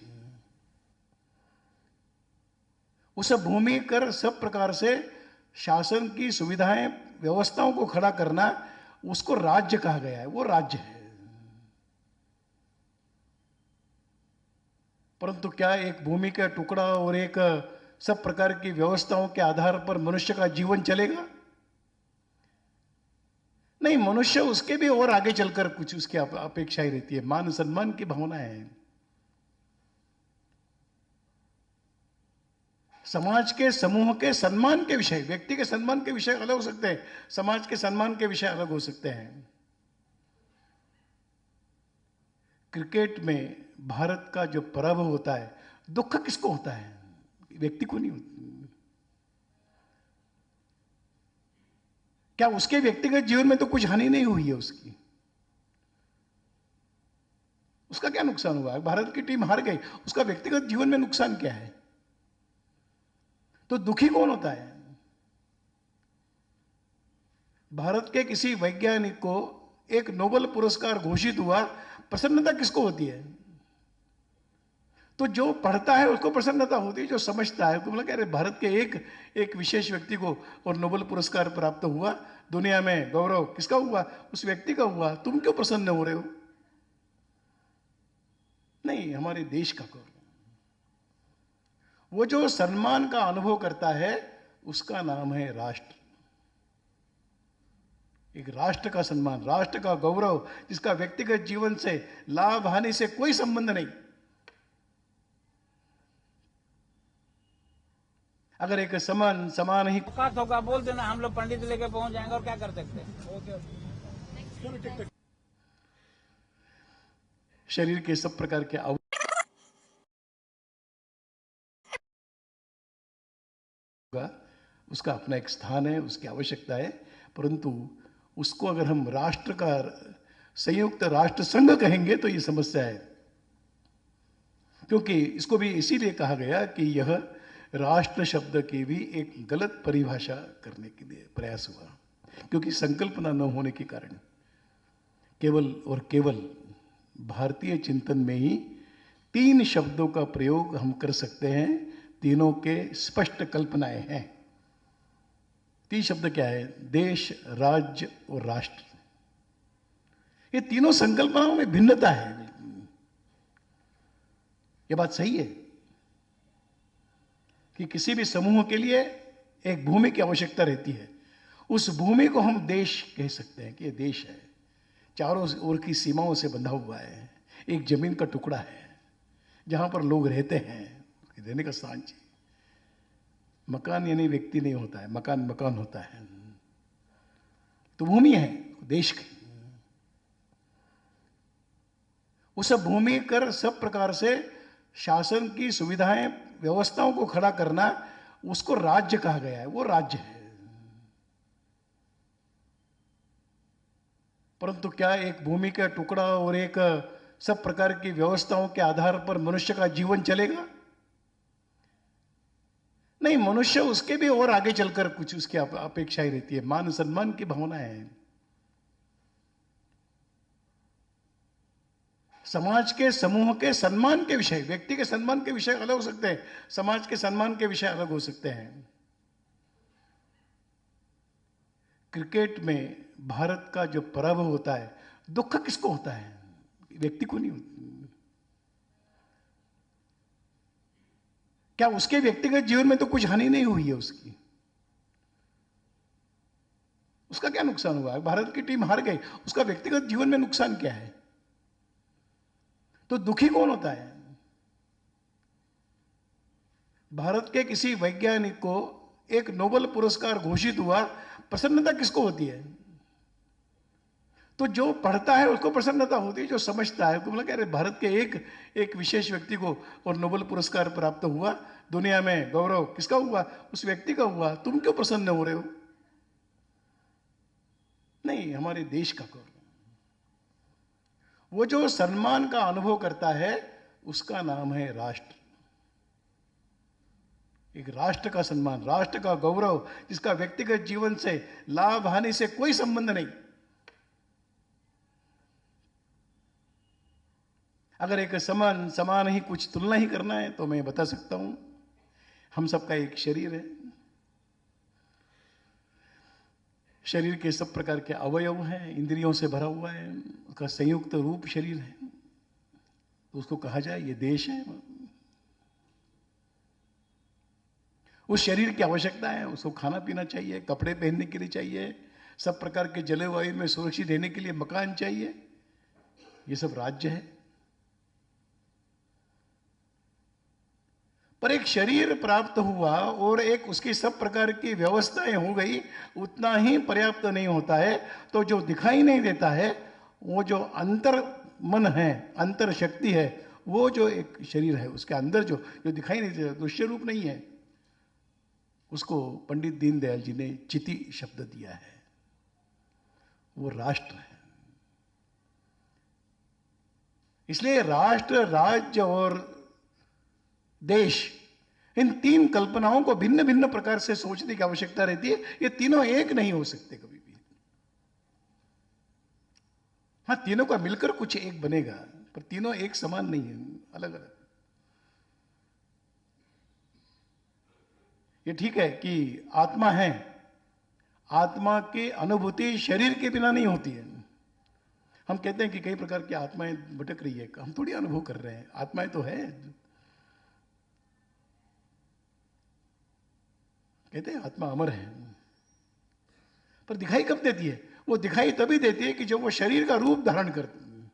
उस भूमि कर सब प्रकार से शासन की सुविधाएं व्यवस्थाओं को खड़ा करना, उसको राज्य कहा गया है, वो राज्य है। परंतु क्या एक भूमि का टुकड़ा और एक सब प्रकार की व्यवस्थाओं के आधार पर मनुष्य का जीवन चलेगा? नहीं, मनुष्य उसके भी और आगे चलकर कुछ उसकी अपेक्षाएं रहती है, मान सम्मान की भावना है। समाज के समूह के सम्मान के विषय, व्यक्ति के सम्मान के विषय अलग हो सकते हैं, समाज के सम्मान के विषय अलग हो सकते हैं। क्रिकेट में भारत का जो पराभव होता है, दुख किसको होता है? व्यक्ति को नहीं होता। क्या उसके व्यक्तिगत जीवन में तो कुछ हानि नहीं हुई है उसकी? उसका क्या नुकसान हुआ है? भारत की टीम हार गई, उसका व्यक्तिगत जीवन में नुकसान क्या है? तो दुखी कौन होता है? भारत के किसी वैज्ञानिक को एक नोबेल पुरस्कार घोषित हुआ, प्रसन्नता किसको होती है? तो जो पढ़ता है उसको प्रसन्नता होती है, जो समझता है उसको बोला, अरे भारत के एक विशेष व्यक्ति को और नोबेल पुरस्कार प्राप्त हुआ, दुनिया में गौरव किसका हुआ? उस व्यक्ति का हुआ। तुम क्यों प्रसन्न हो रहे हो? नहीं, हमारे देश का गौरव। वो जो सम्मान का अनुभव करता है उसका नाम है राष्ट्र। एक राष्ट्र का सम्मान, राष्ट्र का गौरव, जिसका व्यक्तिगत जीवन से, लाभ हानि से कोई संबंध नहीं। अगर एक समान ही औकात होगा बोल देना, हम लोग पंडित लेके पहुंच जाएंगे और क्या कर सकते हैं। शरीर के सब प्रकार के उसका अपना एक स्थान है, उसकी आवश्यकता है, परंतु उसको अगर हम राष्ट्र का, संयुक्त राष्ट्र संघ कहेंगे तो ये समस्या है। क्योंकि इसको भी इसीलिए कहा गया कि यह राष्ट्र शब्द की भी एक गलत परिभाषा करने के लिए प्रयास हुआ, क्योंकि संकल्पना न होने के कारण केवल और केवल भारतीय चिंतन में ही 3 शब्दों का प्रयोग हम कर सकते हैं, तीनों के स्पष्ट कल्पनाएं हैं। 3 शब्द क्या है? देश, राज्य और राष्ट्र। ये तीनों संकल्पनाओं में भिन्नता है। ये बात सही है कि किसी भी समूह के लिए एक भूमि की आवश्यकता रहती है। उस भूमि को हम देश कह सकते हैं कि ये देश है, चारों ओर की सीमाओं से बंधा हुआ है, एक जमीन का टुकड़ा है जहां पर लोग रहते हैं, रहने का स्थान चाहिए। मकान यानी व्यक्ति नहीं होता है, मकान मकान होता है। तो भूमि है देश की। उस भूमि कर सब प्रकार से शासन की सुविधाएं व्यवस्थाओं को खड़ा करना, उसको राज्य कहा गया है, वो राज्य है। परंतु क्या एक भूमि का टुकड़ा और एक सब प्रकार की व्यवस्थाओं के आधार पर मनुष्य का जीवन चलेगा? नहीं, मनुष्य उसके भी और आगे चलकर कुछ उसकी अपेक्षाएं रहती है, मान सम्मान की भावना है। समाज के समूह के सम्मान के विषय, व्यक्ति के सम्मान के विषय अलग हो सकते हैं, समाज के सम्मान के विषय अलग हो सकते हैं। क्रिकेट में भारत का जो पराभव होता है, दुख किसको होता है? व्यक्ति को नहीं होता। क्या उसके व्यक्तिगत जीवन में तो कुछ हानि नहीं हुई है उसकी? उसका क्या नुकसान हुआ है? भारत की टीम हार गई, उसका व्यक्तिगत जीवन में नुकसान क्या है? तो दुखी कौन होता है? भारत के किसी वैज्ञानिक को एक नोबेल पुरस्कार घोषित हुआ, प्रसन्नता किसको होती है? तो जो पढ़ता है उसको प्रसन्नता होती है, जो समझता है उसको बोला, अरे भारत के एक विशेष व्यक्ति को और नोबेल पुरस्कार प्राप्त हुआ, दुनिया में गौरव किसका हुआ? उस व्यक्ति का हुआ। तुम क्यों प्रसन्न हो रहे हो? नहीं, हमारे देश का गौरव। वो जो सम्मान का अनुभव करता है उसका नाम है राष्ट्र। एक राष्ट्र का सम्मान, राष्ट्र का गौरव, जिसका व्यक्तिगत जीवन से, लाभ हानि से कोई संबंध नहीं। अगर एक समान ही कुछ तुलना ही करना है तो मैं बता सकता हूं, हम सबका एक शरीर है, शरीर के सब प्रकार के अवयव हैं, इंद्रियों से भरा हुआ है, उसका संयुक्त रूप शरीर है, तो उसको कहा जाए ये देश है। उस शरीर की आवश्यकता है, उसको खाना पीना चाहिए, कपड़े पहनने के लिए चाहिए, सब प्रकार के जलवायु में सुरक्षित रहने के लिए मकान चाहिए, ये सब राज्य है। पर एक शरीर प्राप्त हुआ और एक उसकी सब प्रकार की व्यवस्थाएं हो गई, उतना ही पर्याप्त नहीं होता है। तो जो दिखाई नहीं देता है, वो जो अंतर मन है, अंतर शक्ति है, वो जो एक शरीर है उसके अंदर जो जो दिखाई नहीं देता, दृश्य रूप नहीं है, उसको पंडित दीनदयाल जी ने चिति शब्द दिया है। वो राष्ट्र है। इसलिए राष्ट्र, राज्य और देश, इन तीन कल्पनाओं को भिन्न भिन्न प्रकार से सोचने की आवश्यकता रहती है। ये तीनों एक नहीं हो सकते कभी भी। हाँ, तीनों का मिलकर कुछ एक बनेगा, पर तीनों एक समान नहीं है, अलग अलग। ये ठीक है कि आत्मा है, आत्मा की अनुभूति शरीर के बिना नहीं होती है। हम कहते हैं कि कई प्रकार की आत्माएं भटक रही है, हम थोड़ी अनुभव कर रहे हैं, आत्माएं तो है। कहते हैं आत्मा अमर है, पर दिखाई कब देती है? वो दिखाई तभी देती है कि जब वो शरीर का रूप धारण करती है।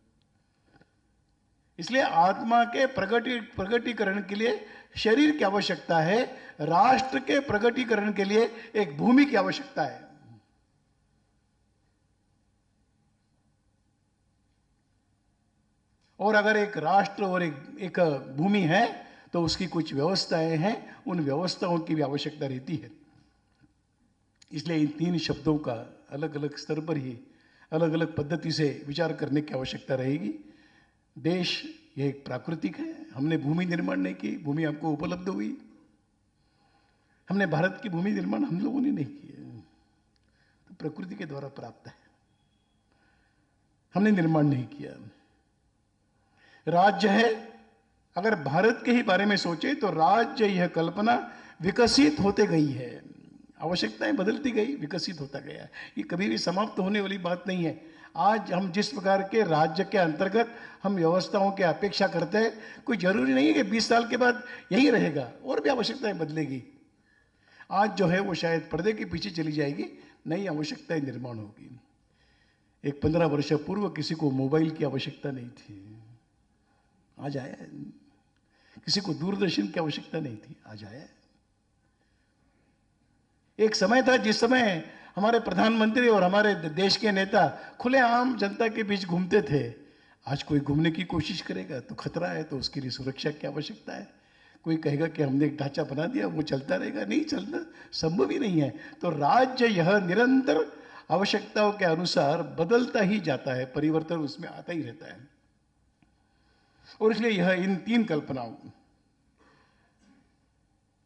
इसलिए आत्मा के प्रगटीकरण के लिए शरीर की आवश्यकता है, राष्ट्र के प्रगटीकरण के लिए एक भूमि की आवश्यकता है। और अगर एक राष्ट्र और एक भूमि है तो उसकी कुछ व्यवस्थाएं हैं, उन व्यवस्थाओं की भी आवश्यकता रहती है। इसलिए इन तीन शब्दों का अलग अलग स्तर पर ही अलग अलग पद्धति से विचार करने की आवश्यकता रहेगी। देश ये एक प्राकृतिक है, हमने भूमि निर्माण नहीं की, भूमि हमको उपलब्ध हुई। हमने भारत की भूमि निर्माण हम लोगों ने नहीं किया, तो प्रकृति के द्वारा प्राप्त है, हमने निर्माण नहीं किया। राज्य है, अगर भारत के ही बारे में सोचे तो राज्य यह कल्पना विकसित होते गई है, आवश्यकताएं बदलती गई, विकसित होता गया। ये कभी भी समाप्त होने वाली बात नहीं है। आज हम जिस प्रकार के राज्य के अंतर्गत हम व्यवस्थाओं की अपेक्षा करते हैं, कोई जरूरी नहीं है कि 20 साल के बाद यही रहेगा, और भी आवश्यकताएं बदलेगी। आज जो है वो शायद पर्दे के पीछे चली जाएगी, नई आवश्यकताएं निर्माण होगी। एक 15 वर्ष पूर्व किसी को मोबाइल की आवश्यकता नहीं थी, आज आया। किसी को दूरदर्शन की आवश्यकता नहीं थी, आज आया। एक समय था जिस समय हमारे प्रधानमंत्री और हमारे देश के नेता खुलेआम जनता के बीच घूमते थे। आज कोई घूमने की कोशिश करेगा तो खतरा है, तो उसके लिए सुरक्षा की आवश्यकता है। कोई कहेगा कि हमने एक ढांचा बना दिया, वो चलता रहेगा, नहीं चलना संभव ही नहीं है। तो राज्य यह निरंतर आवश्यकताओं के अनुसार बदलता ही जाता है, परिवर्तन उसमें आता ही रहता है। और इसलिए यह इन तीन कल्पनाओं,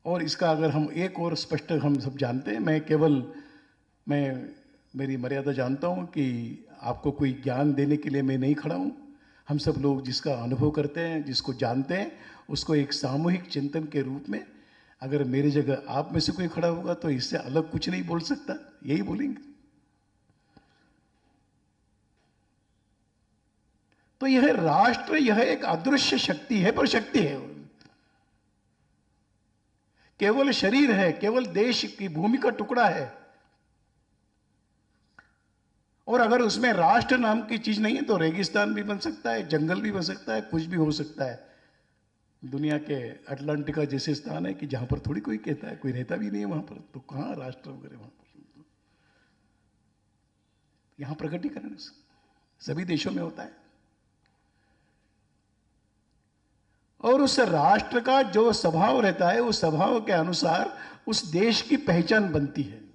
और इसका अगर हम एक और स्पष्ट हम सब जानते हैं, मैं मेरी मर्यादा जानता हूं कि आपको कोई ज्ञान देने के लिए मैं नहीं खड़ा हूं। हम सब लोग जिसका अनुभव करते हैं, जिसको जानते हैं, उसको एक सामूहिक चिंतन के रूप में, अगर मेरी जगह आप में से कोई खड़ा होगा तो इससे अलग कुछ नहीं बोल सकता, यही बोलेंगे। तो यह राष्ट्र, यह एक अदृश्य शक्ति है, पर शक्ति है, केवल शरीर है, केवल देश की भूमि का टुकड़ा है। और अगर उसमें राष्ट्र नाम की चीज नहीं है तो रेगिस्तान भी बन सकता है, जंगल भी बन सकता है, कुछ भी हो सकता है। दुनिया के अटलांटिका जैसे स्थान है कि जहां पर थोड़ी कोई कहता है, कोई रहता भी नहीं है वहां पर, तो कहां राष्ट्र वगैरह वहां पर। यहां प्रकटीकरण सभी देशों में होता है। और उस राष्ट्र का जो स्वभाव रहता है, उस स्वभाव के अनुसार उस देश की पहचान बनती है।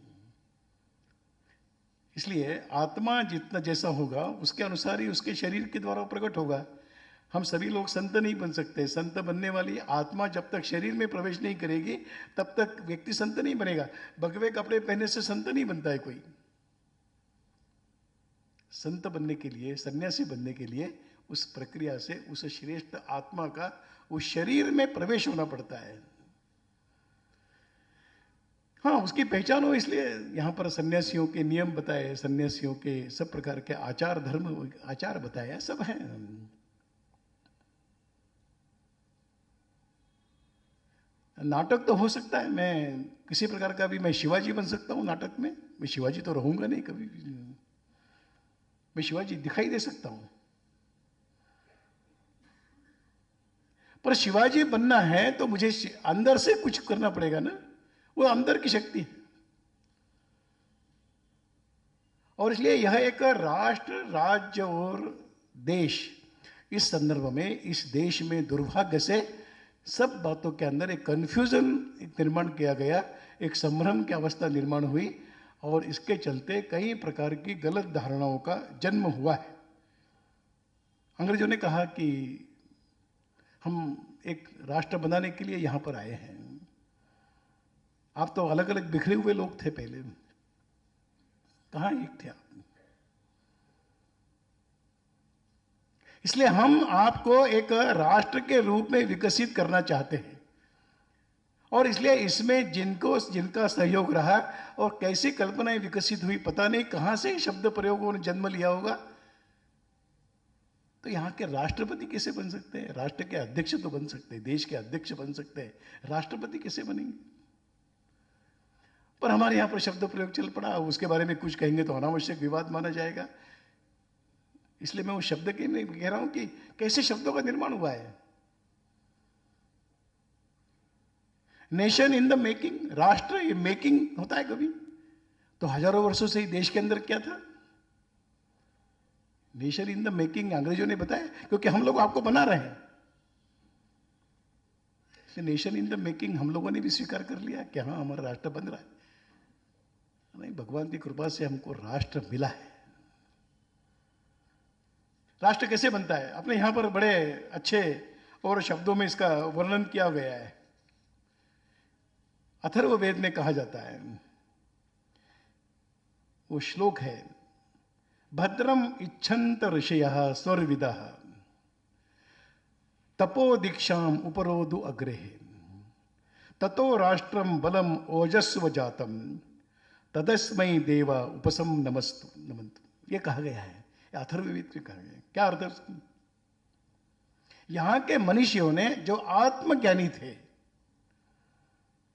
इसलिए आत्मा जितना जैसा होगा उसके अनुसार ही उसके शरीर के द्वारा प्रकट होगा। हम सभी लोग संत नहीं बन सकते। संत बनने वाली आत्मा जब तक शरीर में प्रवेश नहीं करेगी तब तक व्यक्ति संत नहीं बनेगा। भगवे कपड़े पहनने से संत नहीं बनता है कोई। संत बनने के लिए, सन्यासी बनने के लिए उस प्रक्रिया से उस श्रेष्ठ आत्मा का उस शरीर में प्रवेश होना पड़ता है। हाँ, उसकी पहचान हो, इसलिए यहाँ पर सन्यासियों के नियम बताए, सन्यासियों के सब प्रकार के आचार धर्म आचार बताए, सब हैं। नाटक तो हो सकता है, मैं किसी प्रकार का भी, मैं शिवाजी बन सकता हूँ नाटक में, मैं शिवाजी तो रहूंगा नहीं कभी भी, मैं शिवाजी दिखाई दे सकता हूं, पर शिवाजी बनना है तो मुझे अंदर से कुछ करना पड़ेगा ना, वो अंदर की शक्ति है। और इसलिए यह एक राष्ट्र, राज्य और देश, इस संदर्भ में इस देश में दुर्भाग्य से सब बातों के अंदर एक कंफ्यूजन निर्माण किया गया, एक संभ्रम की अवस्था निर्माण हुई, और इसके चलते कई प्रकार की गलत धारणाओं का जन्म हुआ है। अंग्रेजों ने कहा कि हम एक राष्ट्र बनाने के लिए यहां पर आए हैं, आप तो अलग अलग बिखरे हुए लोग थे पहले, कहां एक थे आप? इसलिए हम आपको एक राष्ट्र के रूप में विकसित करना चाहते हैं, और इसलिए इसमें जिनका सहयोग रहा और कैसी कल्पनाएं विकसित हुई, पता नहीं कहां से शब्द प्रयोगों ने जन्म लिया होगा। तो यहां के राष्ट्रपति कैसे बन सकते हैं? राष्ट्र के अध्यक्ष तो बन सकते हैं, देश के अध्यक्ष बन सकते हैं, राष्ट्रपति कैसे बनेंगे? पर हमारे यहां पर शब्द प्रयोग चल पड़ा, उसके बारे में कुछ कहेंगे तो अनावश्यक विवाद माना जाएगा, इसलिए मैं उस शब्द के में कह रहा हूं कि कैसे शब्दों का निर्माण हुआ है। नेशन इन द मेकिंग, राष्ट्र ये मेकिंग होता है कभी, तो हजारों वर्षों से ही देश के अंदर क्या था? नेशन इन द मेकिंग अंग्रेजों ने बताया, क्योंकि हम लोग आपको बना रहे हैं। नेशन इन द मेकिंग हम लोगों ने भी स्वीकार कर लिया कि हाँ हमारा राष्ट्र बन रहा है। नहीं, भगवान की कृपा से हमको राष्ट्र मिला है। राष्ट्र कैसे बनता है? अपने यहां पर बड़े अच्छे और शब्दों में इसका वर्णन किया गया है। अथर्ववेद में कहा जाता है, वो श्लोक है, भद्रम इच्छन्त ऋषयः स्वर्विदः तपो दीक्षाम उपरोधु अग्रे ततो राष्ट्रम बलम ओजस्व जातम तदस्मै देवा उपसम नमस्तु नमन्तु। ये कहा गया है, अथर्ववेद में कहा गया है। क्या अर्थ है उसका? यहां के मनुष्यों ने जो आत्मज्ञानी थे,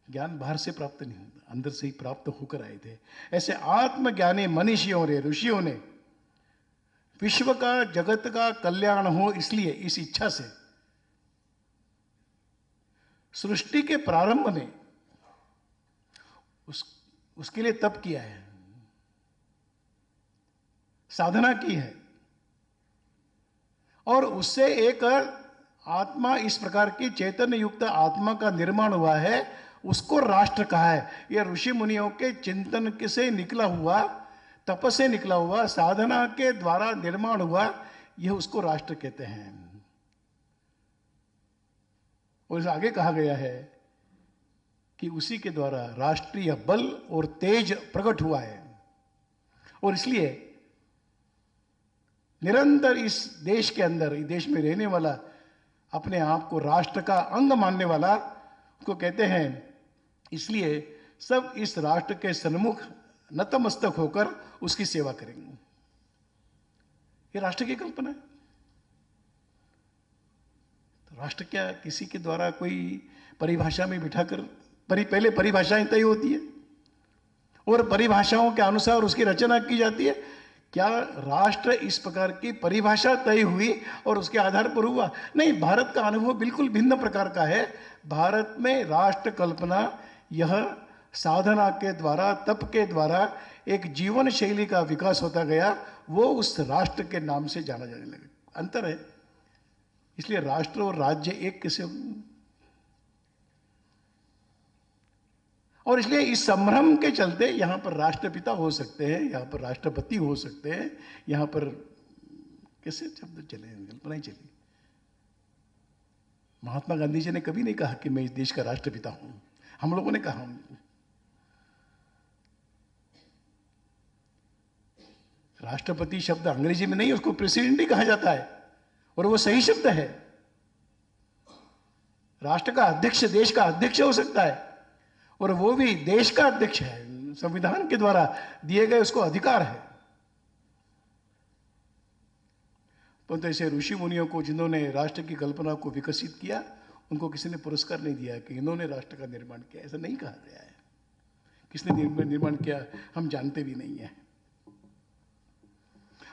ज्ञान बाहर से प्राप्त नहीं होता, अंदर से ही प्राप्त होकर आए थे, ऐसे आत्मज्ञानी मनुष्यों ने, ऋषियों ने विश्व का, जगत का कल्याण हो, इसलिए इस इच्छा से सृष्टि के प्रारंभ में उसके लिए तप किया है, साधना की है, और उससे एक आत्मा, इस प्रकार की चैतन्य युक्त आत्मा का निर्माण हुआ है, उसको राष्ट्र कहा है। यह ऋषि मुनियों के चिंतन से निकला हुआ, तप से निकला हुआ, साधना के द्वारा निर्माण हुआ, यह उसको राष्ट्र कहते हैं। और आगे कहा गया है कि उसी के द्वारा राष्ट्रीय बल और तेज प्रकट हुआ है, और इसलिए निरंतर इस देश के अंदर, इस देश में रहने वाला, अपने आप को राष्ट्र का अंग मानने वाला, उसको कहते हैं। इसलिए सब इस राष्ट्र के सन्मुख नतमस्तक होकर उसकी सेवा करेंगे। ये राष्ट्र की कल्पना है। तो राष्ट्र क्या किसी के द्वारा कोई परिभाषा में बिठाकर, पहले परिभाषाएं तय होती है और परिभाषाओं के अनुसार उसकी रचना की जाती है। क्या राष्ट्र इस प्रकार की परिभाषा तय हुई और उसके आधार पर हुआ? नहीं, भारत का अनुभव बिल्कुल भिन्न प्रकार का है। भारत में राष्ट्र कल्पना यह साधना के द्वारा, तप के द्वारा एक जीवन शैली का विकास होता गया, वो उस राष्ट्र के नाम से जाना जाने लगा। अंतर है। इसलिए राष्ट्र और राज्य एक कैसे, और इसलिए इस संभ्रम के चलते यहां पर राष्ट्रपिता हो सकते हैं, यहां पर राष्ट्रपति हो सकते हैं, यहां पर कैसे शब्द चले, कल्पनाएं चली। महात्मा गांधी जी ने कभी नहीं कहा कि मैं इस देश का राष्ट्रपिता हूं, हम लोगों ने कहा। राष्ट्रपति शब्द अंग्रेजी में नहीं, उसको प्रेसिडेंट ही कहा जाता है, और वो सही शब्द है। राष्ट्र का अध्यक्ष देश का अध्यक्ष हो सकता है, और वो भी देश का अध्यक्ष है, संविधान के द्वारा दिए गए उसको अधिकार है। परंतु ऐसे ऋषि मुनियों को जिन्होंने राष्ट्र की कल्पना को विकसित किया, उनको किसी ने पुरस्कार नहीं दिया कि इन्होंने राष्ट्र का निर्माण किया, ऐसा नहीं कहा गया है। किसने निर्माण किया हम जानते भी नहीं है।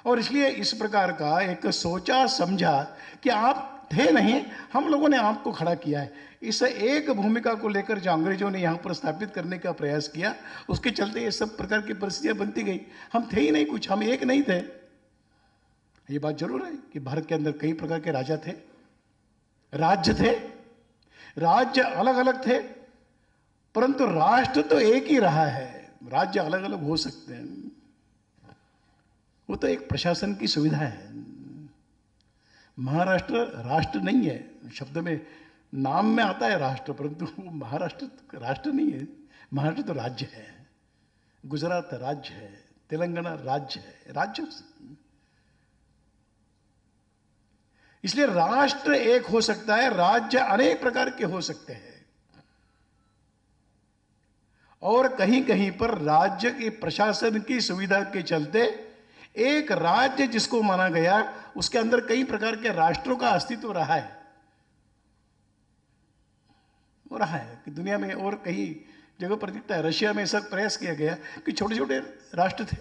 और इसलिए इस प्रकार का एक सोचा समझा कि आप थे नहीं, हम लोगों ने आपको खड़ा किया है, इस एक भूमिका को लेकर जो अंग्रेजों ने यहां पर स्थापित करने का प्रयास किया, उसके चलते ये सब प्रकार की परिस्थितियां बनती गई। हम थे ही नहीं कुछ, हम एक नहीं थे। ये बात जरूर है कि भारत के अंदर कई प्रकार के राजा थे, राज्य थे, राज्य अलग अलग थे, परंतु राष्ट्र तो एक ही रहा है। राज्य अलग अलग हो सकते हैं, वो तो एक प्रशासन की सुविधा है। महाराष्ट्र राष्ट्र नहीं है, शब्द में नाम में आता है राष्ट्र, परंतु वो महाराष्ट्र राष्ट्र नहीं है। महाराष्ट्र तो राज्य है, गुजरात राज्य है, तेलंगाना राज्य है, राज्य। इसलिए राष्ट्र एक हो सकता है, राज्य अनेक प्रकार के हो सकते हैं। और कहीं कहीं पर राज्य की प्रशासन की सुविधा के चलते एक राज्य जिसको माना गया, उसके अंदर कई प्रकार के राष्ट्रों का अस्तित्व रहा है, वो रहा है कि दुनिया में और कई जगह पर दिखता है। रशिया में ऐसा प्रयास किया गया कि छोटे छोटे राष्ट्र थे,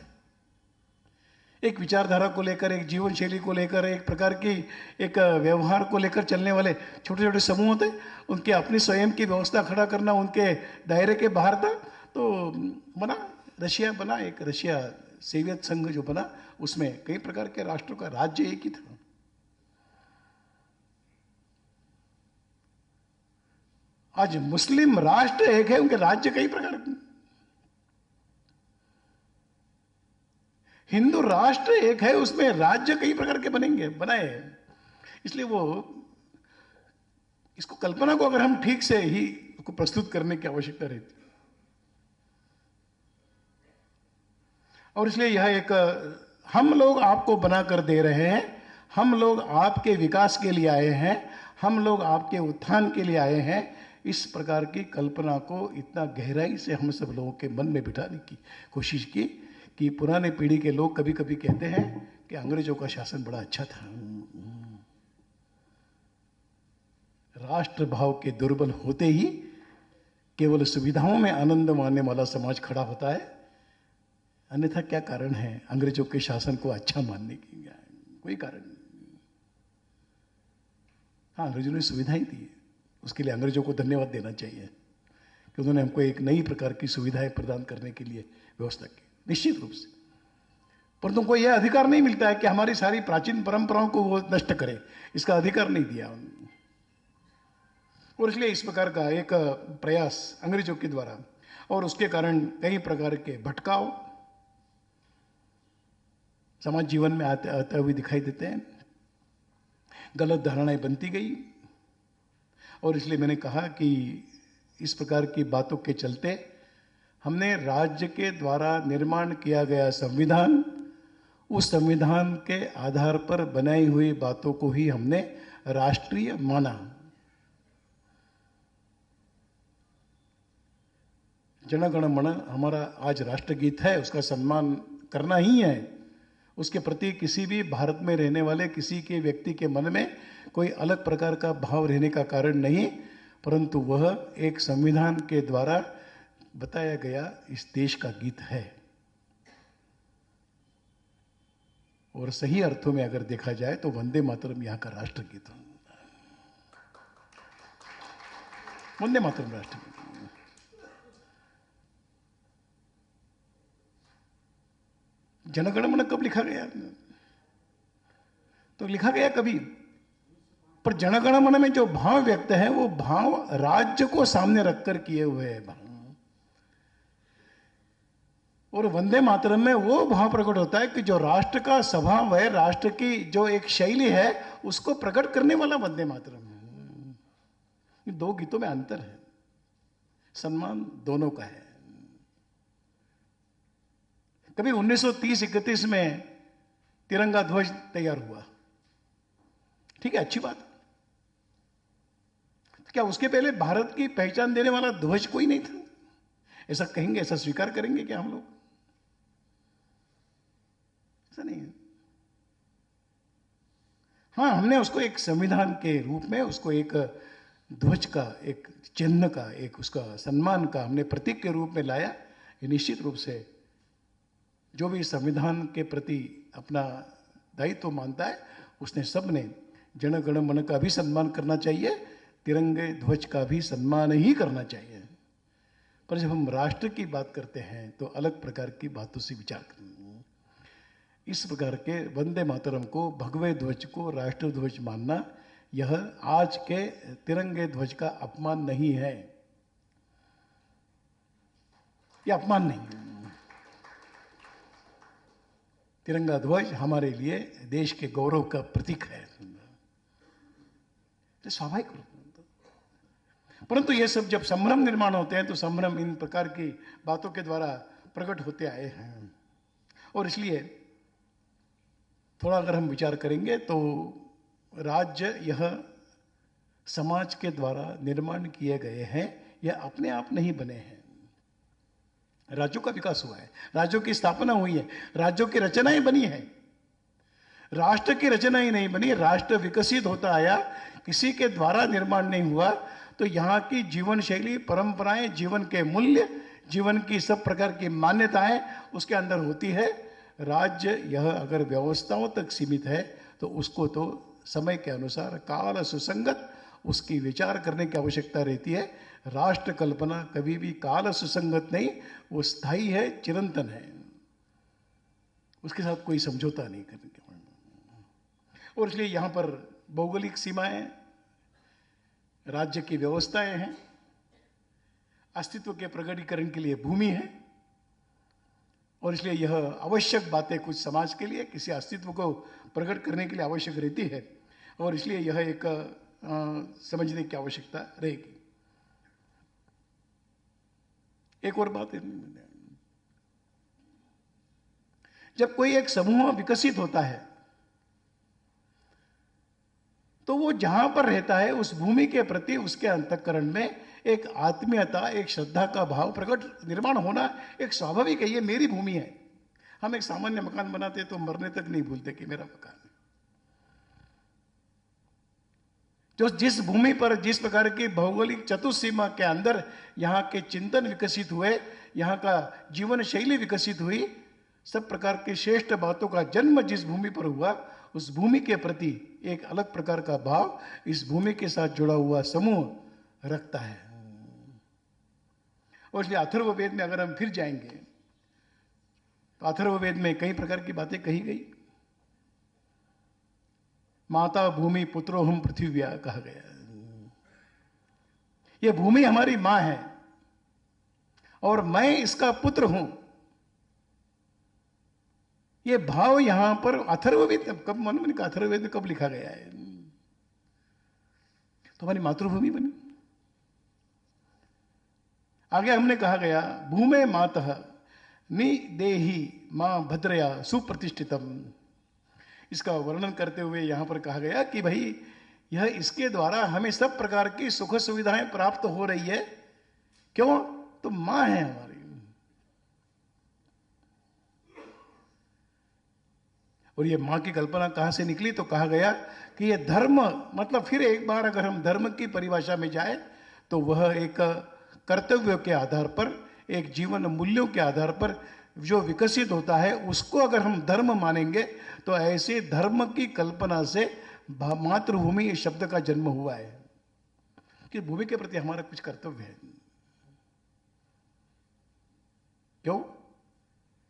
एक विचारधारा को लेकर, एक जीवन शैली को लेकर, एक प्रकार की एक व्यवहार को लेकर चलने वाले छोटे छोटे समूह थे। उनके अपनी स्वयं की व्यवस्था खड़ा करना उनके दायरे के बाहर था, तो बना रशिया, बना एक रशिया सोवियत संघ जो बना, उसमें कई प्रकार के राष्ट्रों का राज्य एक ही था। आज मुस्लिम राष्ट्र एक है, उनके राज्य कई प्रकार के। हिंदू राष्ट्र एक है, उसमें राज्य कई प्रकार के बनेंगे, बनाए। इसलिए वो इसको कल्पना को अगर हम ठीक से ही उसको प्रस्तुत करने की आवश्यकता रहती। और इसलिए यह एक हम लोग आपको बनाकर दे रहे हैं, हम लोग आपके विकास के लिए आए हैं, हम लोग आपके उत्थान के लिए आए हैं। इस प्रकार की कल्पना को इतना गहराई से हम सब लोगों के मन में बिठाने की कोशिश की कि पुराने पीढ़ी के लोग कभी कभी कहते हैं कि अंग्रेजों का शासन बड़ा अच्छा था। राष्ट्र भाव के दुर्बल होते ही केवल सुविधाओं में आनंद मानने वाला समाज खड़ा होता है, अन्यथा क्या कारण है अंग्रेजों के शासन को अच्छा मानने की? कोई कारण नहीं। हाँ, अंग्रेजों ने सुविधाएं दी, उसके लिए अंग्रेजों को धन्यवाद देना चाहिए कि उन्होंने हमको एक नई प्रकार की सुविधाएं प्रदान करने के लिए व्यवस्था की, निश्चित रूप से। पर तुमको यह अधिकार नहीं मिलता है कि हमारी सारी प्राचीन परंपराओं को वो नष्ट करे, इसका अधिकार नहीं दिया उन्होंने। और इसलिए इस प्रकार का एक प्रयास अंग्रेजों के द्वारा, और उसके कारण कई प्रकार के भटकाव समाज जीवन में आते हुए दिखाई देते हैं, गलत धारणाएं बनती गई। और इसलिए मैंने कहा कि इस प्रकार की बातों के चलते हमने राज्य के द्वारा निर्माण किया गया संविधान, उस संविधान के आधार पर बनाई हुई बातों को ही हमने राष्ट्रीय माना। जन गण मन हमारा आज राष्ट्रगीत है, उसका सम्मान करना ही है। उसके प्रति किसी भी भारत में रहने वाले किसी के व्यक्ति के मन में कोई अलग प्रकार का भाव रहने का कारण नहीं, परंतु वह एक संविधान के द्वारा बताया गया इस देश का गीत है। और सही अर्थों में अगर देखा जाए तो वंदे मातरम यहाँ का राष्ट्रगीत है। वंदे मातरम राष्ट्रगीत। जनगण मन कब लिखा गया? तो लिखा गया कभी, पर जनगण मन में जो भाव व्यक्त है वो भाव राज्य को सामने रखकर किए हुए हैं। और वंदे मातरम में वो भाव प्रकट होता है कि जो राष्ट्र का स्वभाव है, राष्ट्र की जो एक शैली है, उसको प्रकट करने वाला वंदे मातरम है। इन दो गीतों में अंतर है, सम्मान दोनों का है। कभी 1930-31 में तिरंगा ध्वज तैयार हुआ, ठीक है, अच्छी बात। क्या उसके पहले भारत की पहचान देने वाला ध्वज कोई नहीं था? ऐसा कहेंगे, ऐसा स्वीकार करेंगे क्या हम लोग? ऐसा नहीं है। हाँ, हमने उसको एक संविधान के रूप में, उसको एक ध्वज का, एक चिन्ह का, एक उसका सम्मान का हमने प्रतीक के रूप में लाया। ये निश्चित रूप से जो भी संविधान के प्रति अपना दायित्व मानता है, उसने सबने जन गण मन का भी सम्मान करना चाहिए, तिरंगे ध्वज का भी सम्मान ही करना चाहिए। पर जब हम राष्ट्र की बात करते हैं तो अलग प्रकार की बातों से विचार करते हैं। इस प्रकार के वंदे मातरम को, भगवे ध्वज को राष्ट्र ध्वज मानना, यह आज के तिरंगे ध्वज का अपमान नहीं है। यह अपमान नहीं है। तिरंगा ध्वज हमारे लिए देश के गौरव का प्रतीक है, तो स्वाभाविक रूप में। परंतु ये सब जब संभ्रम निर्माण होते हैं तो संभ्रम इन प्रकार की बातों के द्वारा प्रकट होते आए हैं। और इसलिए थोड़ा अगर हम विचार करेंगे तो राज्य यह समाज के द्वारा निर्माण किए गए हैं, यह अपने आप नहीं बने हैं। राज्यों का विकास हुआ है, राज्यों की स्थापना हुई है, राज्यों की रचनाएं बनी है। राष्ट्र की रचना ही नहीं बनी, राष्ट्र विकसित होता आया, किसी के द्वारा निर्माण नहीं हुआ। तो यहाँ की जीवन शैली, परंपराएं, जीवन के मूल्य, जीवन की सब प्रकार की मान्यताएं उसके अंदर होती है। राज्य यह अगर व्यवस्थाओं तक सीमित है तो उसको तो समय के अनुसार काल सुसंगत उसकी विचार करने की आवश्यकता रहती है। राष्ट्र कल्पना कभी भी काल सुसंगत नहीं, वो स्थायी है, चिरंतन है, उसके साथ कोई समझौता नहीं करने के। और इसलिए यहाँ पर भौगोलिक सीमाएं, राज्य की व्यवस्थाएं हैं, अस्तित्व के प्रकटीकरण के लिए भूमि है। और इसलिए यह आवश्यक बातें कुछ समाज के लिए, किसी अस्तित्व को प्रकट करने के लिए आवश्यक रहती है। और इसलिए यह एक समझने की आवश्यकता रहेगी। एक और बात है, जब कोई एक समूह विकसित होता है तो वो जहां पर रहता है उस भूमि के प्रति उसके अंतःकरण में एक आत्मीयता, एक श्रद्धा का भाव प्रकट निर्माण होना एक स्वाभाविक है। ये मेरी भूमि है। हम एक सामान्य मकान बनाते तो मरने तक नहीं भूलते कि मेरा मकान है। जो जिस भूमि पर जिस प्रकार की भौगोलिक चतुसीमा के अंदर यहाँ के चिंतन विकसित हुए, यहाँ का जीवन शैली विकसित हुई, सब प्रकार की श्रेष्ठ बातों का जन्म जिस भूमि पर हुआ, उस भूमि के प्रति एक अलग प्रकार का भाव इस भूमि के साथ जुड़ा हुआ समूह रखता है। और इसलिए अथर्ववेद में अगर हम फिर जाएंगे तो अथर्ववेद में कई प्रकार की बातें कही गई। माता भूमि पुत्रोहम पृथ्व्या कहा गया। यह भूमि हमारी मां है और मैं इसका पुत्र हूं। यह भाव यहां पर अथर्ववेद कब, मन का अथर्ववेद में कब लिखा गया है? तो हमारी मातृभूमि बनी। आगे हमने कहा गया भूमे मातः निदेहि मां भद्रया सुप्रतिष्ठितम। इसका वर्णन करते हुए यहां पर कहा गया कि भाई यह इसके द्वारा हमें सब प्रकार की सुख सुविधाएं प्राप्त हो रही है। क्यों? तो मां है हमारी। और ये मां की कल्पना कहां से निकली? तो कहा गया कि ये धर्म, मतलब फिर एक बार अगर हम धर्म की परिभाषा में जाए तो वह एक कर्तव्य के आधार पर, एक जीवन मूल्यों के आधार पर जो विकसित होता है उसको अगर हम धर्म मानेंगे तो ऐसे धर्म की कल्पना से मातृभूमि इस शब्द का जन्म हुआ है कि भूमि के प्रति हमारा कुछ कर्तव्य है। क्यों?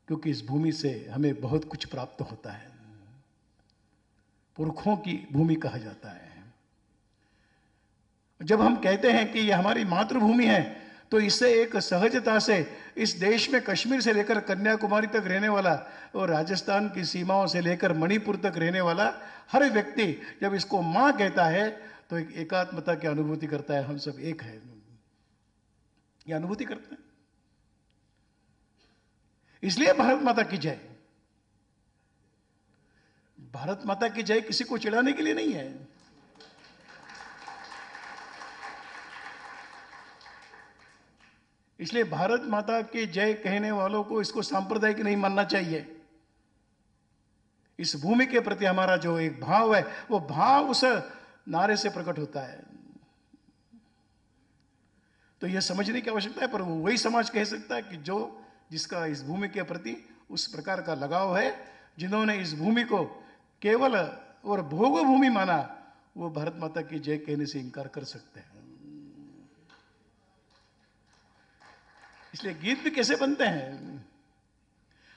क्योंकि इस भूमि से हमें बहुत कुछ प्राप्त होता है। पुरखों की भूमि कहा जाता है। जब हम कहते हैं कि यह हमारी मातृभूमि है तो इससे एक सहजता से इस देश में कश्मीर से लेकर कन्याकुमारी तक रहने वाला और राजस्थान की सीमाओं से लेकर मणिपुर तक रहने वाला हर व्यक्ति जब इसको मां कहता है तो एक एकात्मता की अनुभूति करता है। हम सब एक है, यह अनुभूति करते हैं। इसलिए भारत माता की जय। भारत माता की जय किसी को चिढ़ाने के लिए नहीं है। इसलिए भारत माता के जय कहने वालों को इसको सांप्रदायिक नहीं मानना चाहिए। इस भूमि के प्रति हमारा जो एक भाव है, वो भाव उस नारे से प्रकट होता है। तो यह समझने की आवश्यकता है, पर वही समाज कह सकता है कि जो जिसका इस भूमि के प्रति उस प्रकार का लगाव है, जिन्होंने इस भूमि को केवल और भोग भूमि माना, वो भारत माता की जय कहने से इनकार कर सकते हैं। इसलिए गीत भी कैसे बनते हैं?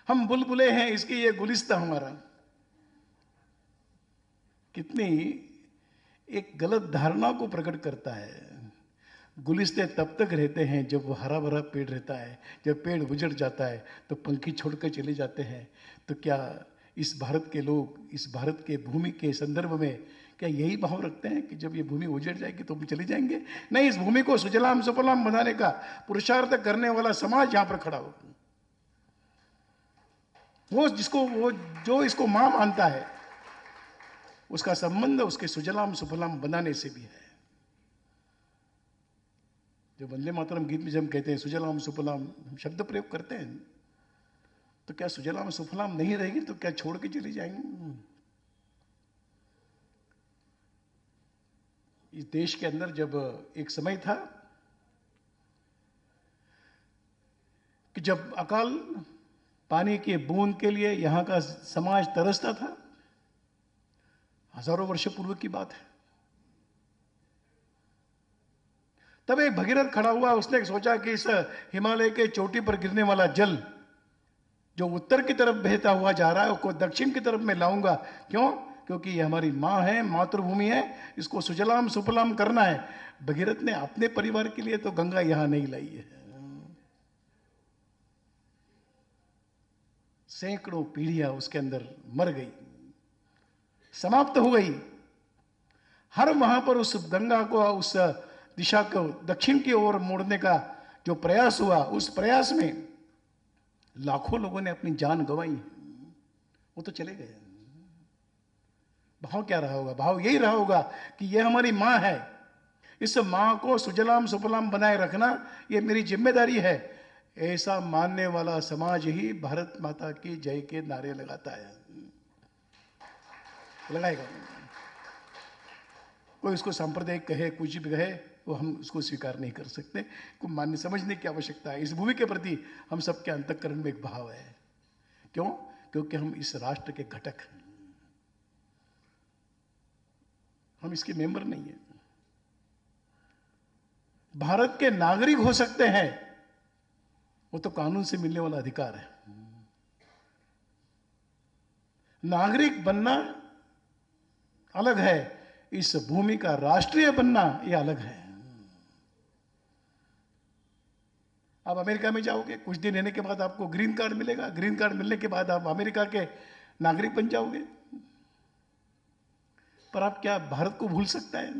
हम बुलबुले हैं, इसकी ये गुलिस्ता हमारा। कितनी एक गलत धारणा को प्रकट करता है। गुलिस्ते तब तक रहते हैं जब वो हरा भरा पेड़ रहता है। जब पेड़ उजड़ जाता है तो पंखी छोड़कर चले जाते हैं। तो क्या इस भारत के लोग इस भारत के भूमि के संदर्भ में क्या यही भाव रखते हैं कि जब ये भूमि उजड़ जाएगी तो हम चले जाएंगे? नहीं, इस भूमि को सुजलाम सुफलाम बनाने का पुरुषार्थ करने वाला समाज यहां पर खड़ा हो। वो जो इसको मां मानता है, उसका संबंध उसके सुजलाम सुफलाम बनाने से भी है। जो वंदे मातरम गीत में जब हम कहते हैं सुजलाम सुफलाम, हम शब्द प्रयोग करते हैं, तो क्या सुजलाम सुफलाम नहीं रहेगी तो क्या छोड़ के चली जाएंगे? इस देश के अंदर जब एक समय था कि जब अकाल पानी के बूंद के लिए यहां का समाज तरसता था, हजारों वर्ष पूर्व की बात है। तब एक भगीरथ खड़ा हुआ, उसने सोचा कि इस हिमालय के चोटी पर गिरने वाला जल जो उत्तर की तरफ बहता हुआ जा रहा है, उसको दक्षिण की तरफ मैं लाऊंगा। क्यों? क्योंकि ये हमारी मां है, मातृभूमि है, इसको सुजलाम सुफलाम करना है। भगीरथ ने अपने परिवार के लिए तो गंगा यहां नहीं लाई है। सैकड़ों पीढ़ियां उसके अंदर मर गई, समाप्त हो गई। हर वहां पर उस गंगा को, उस दिशा को दक्षिण की ओर मोड़ने का जो प्रयास हुआ, उस प्रयास में लाखों लोगों ने अपनी जान गंवाई। वो तो चले गए। भाव क्या रहा होगा? भाव यही रहा होगा कि यह हमारी मां है, इस मां को सुजलाम सुफलाम बनाए रखना यह मेरी जिम्मेदारी है। ऐसा मानने वाला समाज ही भारत माता की जय के नारे लगाता है, लगाएगा। कोई उसको सांप्रदायिक कहे, कुछ भी कहे, वो हम उसको स्वीकार नहीं कर सकते। को मानने समझने की आवश्यकता है। इस भूमि के प्रति हम सबके अंतःकरण में एक भाव है। क्यों? क्योंकि हम इस राष्ट्र के घटक हैं, हम इसके मेंबर नहीं है। भारत के नागरिक हो सकते हैं, वो तो कानून से मिलने वाला अधिकार है। नागरिक बनना अलग है, इस भूमि का राष्ट्रीय बनना यह अलग है। आप अमेरिका में जाओगे, कुछ दिन रहने के बाद आपको ग्रीन कार्ड मिलेगा। ग्रीन कार्ड मिलने के बाद आप अमेरिका के नागरिक बन जाओगे। पर आप क्या भारत को भूल सकता है?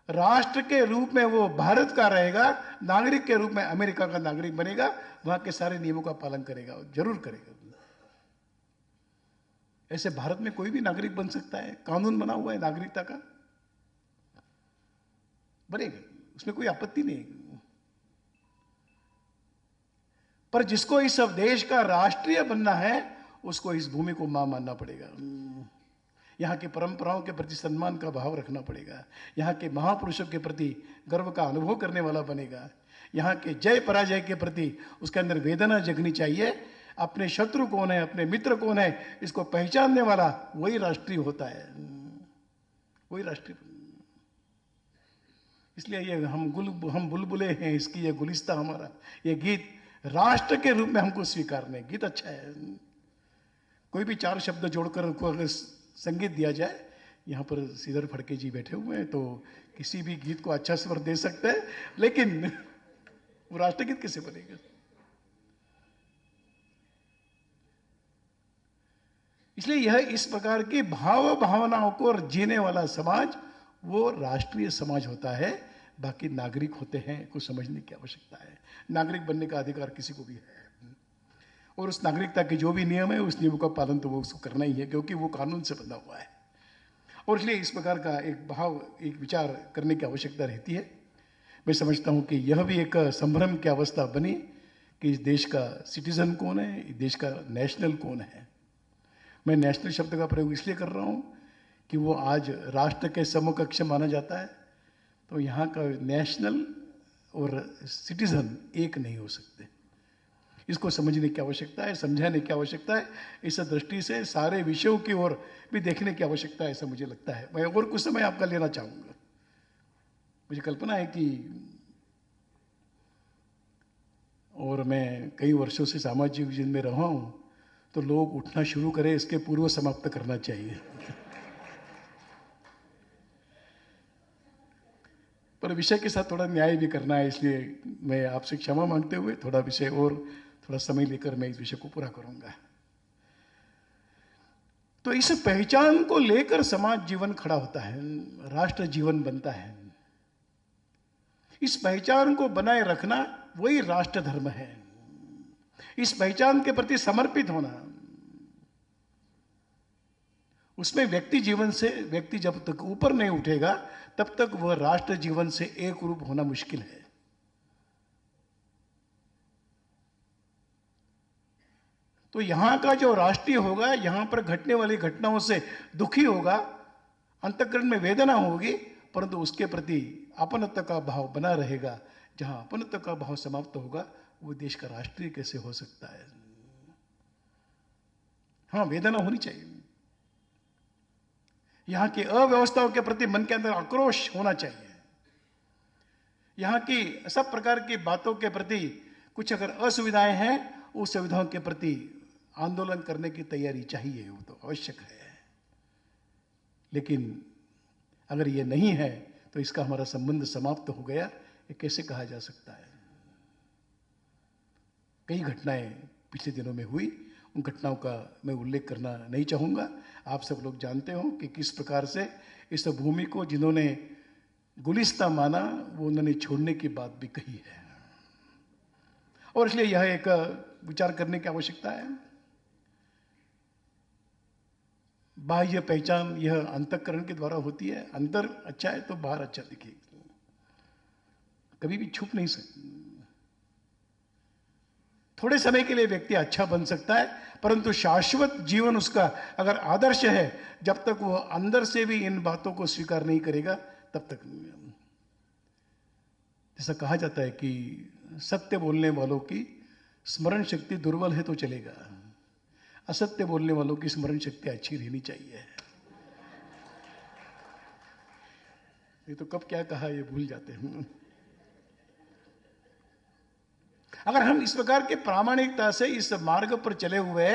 राष्ट्र के रूप में वो भारत का रहेगा, नागरिक के रूप में अमेरिका का नागरिक बनेगा, वहां के सारे नियमों का पालन करेगा, जरूर करेगा। ऐसे भारत में कोई भी नागरिक बन सकता है, कानून बना हुआ है नागरिकता का, बनेगा, उसमें कोई आपत्ति नहीं। पर जिसको इस देश का राष्ट्रीय बनना है, उसको इस भूमि को मां मानना पड़ेगा। यहां की परंपराओं के प्रति सम्मान का भाव रखना पड़ेगा। यहां के महापुरुषों के प्रति गर्व का अनुभव करने वाला बनेगा। यहां के जय पराजय के प्रति उसके अंदर वेदना जगनी चाहिए। अपने शत्रु कौन है, अपने मित्र कौन है, इसको पहचानने वाला वही राष्ट्रीय होता है, वही राष्ट्रीय। इसलिए ये हम बुलबुले हैं, इसकी ये गुलिस्ता हमारा, ये गीत राष्ट्र के रूप में हमको स्वीकारने। गीत अच्छा है, कोई भी चार शब्द जोड़कर उनको अगर संगीत दिया जाए, यहाँ पर श्रीधर फड़के जी बैठे हुए हैं, तो किसी भी गीत को अच्छा स्वर दे सकते हैं, लेकिन वो राष्ट्रगीत कैसे बनेगा? इसलिए यह इस प्रकार की भावनाओं को जीने वाला समाज वो राष्ट्रीय समाज होता है। बाकी नागरिक होते हैं, कुछ समझने की आवश्यकता है। नागरिक बनने का अधिकार किसी को भी है, और उस नागरिकता के जो भी नियम है, उस नियम का पालन तो वो उसको करना ही है, क्योंकि वो कानून से बंधा हुआ है। और इसलिए इस प्रकार का एक भाव, एक विचार करने की आवश्यकता रहती है। मैं समझता हूं कि यह भी एक संभ्रम की अवस्था बनी कि इस देश का सिटीजन कौन है, इस देश का नेशनल कौन है। मैं नेशनल शब्द का प्रयोग इसलिए कर रहा हूं कि वो आज राष्ट्र के समकक्ष माना जाता है, तो यहाँ का नेशनल और सिटीजन एक नहीं हो सकते। इसको समझने की आवश्यकता है, समझाने की आवश्यकता है। इस दृष्टि से सारे विषयों की ओर भी देखने की आवश्यकता है, ऐसा मुझे लगता है। मैं और कुछ समय आपका लेना चाहूँगा। मुझे कल्पना है कि और मैं कई वर्षों से सामाजिक जीवन में रहा हूँ, तो लोग उठना शुरू करें इसके पूर्व समाप्त करना चाहिए। पर विषय के साथ थोड़ा न्याय भी करना है, इसलिए मैं आपसे क्षमा मांगते हुए थोड़ा विषय और थोड़ा समय लेकर मैं इस विषय को पूरा करूंगा। तो इस पहचान को लेकर समाज जीवन खड़ा होता है, राष्ट्र जीवन बनता है। इस पहचान को बनाए रखना वही राष्ट्र धर्म है। इस पहचान के प्रति समर्पित होना, उसमें व्यक्ति जीवन से व्यक्ति जब तक ऊपर नहीं उठेगा तब तक वह राष्ट्र जीवन से एक रूप होना मुश्किल है। तो यहां का जो राष्ट्रीय होगा, यहां पर घटने वाली घटनाओं से दुखी होगा, अंतःकरण में वेदना होगी, परंतु उसके प्रति अपनत्व का भाव बना रहेगा। जहां अपनत्व का भाव समाप्त होगा वो देश का राष्ट्रीय कैसे हो सकता है। हाँ, वेदना होनी चाहिए, यहां की अव्यवस्थाओं के प्रति मन के अंदर आक्रोश होना चाहिए, यहां की सब प्रकार की बातों के प्रति कुछ अगर असुविधाएं हैं उस सुविधाओं के प्रति आंदोलन करने की तैयारी चाहिए, वो तो आवश्यक है। लेकिन अगर ये नहीं है तो इसका हमारा संबंध समाप्त हो गया, ये कैसे कहा जा सकता है। कई घटनाएं पिछले दिनों में हुई, उन घटनाओं का मैं उल्लेख करना नहीं चाहूँगा। आप सब लोग जानते हो कि किस प्रकार से इस भूमि को जिन्होंने गुलिस्तां माना वो उन्होंने छोड़ने की बात भी कही है, और इसलिए यह एक विचार करने की आवश्यकता है। बाह्य पहचान यह अंतःकरण के द्वारा होती है। अंदर अच्छा है तो बाहर अच्छा दिखेगा, कभी भी छुप नहीं सकती। थोड़े समय के लिए व्यक्ति अच्छा बन सकता है, परंतु शाश्वत जीवन उसका अगर आदर्श है, जब तक वो अंदर से भी इन बातों को स्वीकार नहीं करेगा तब तक नहीं। जैसा कहा जाता है कि सत्य बोलने वालों की स्मरण शक्ति दुर्बल है तो चलेगा, असत्य बोलने वालों की स्मरण शक्ति अच्छी रहनी चाहिए। ये तो कब क्या कहा ये भूल जाते हैं। अगर हम इस प्रकार के प्रामाणिकता से इस मार्ग पर चले हुए,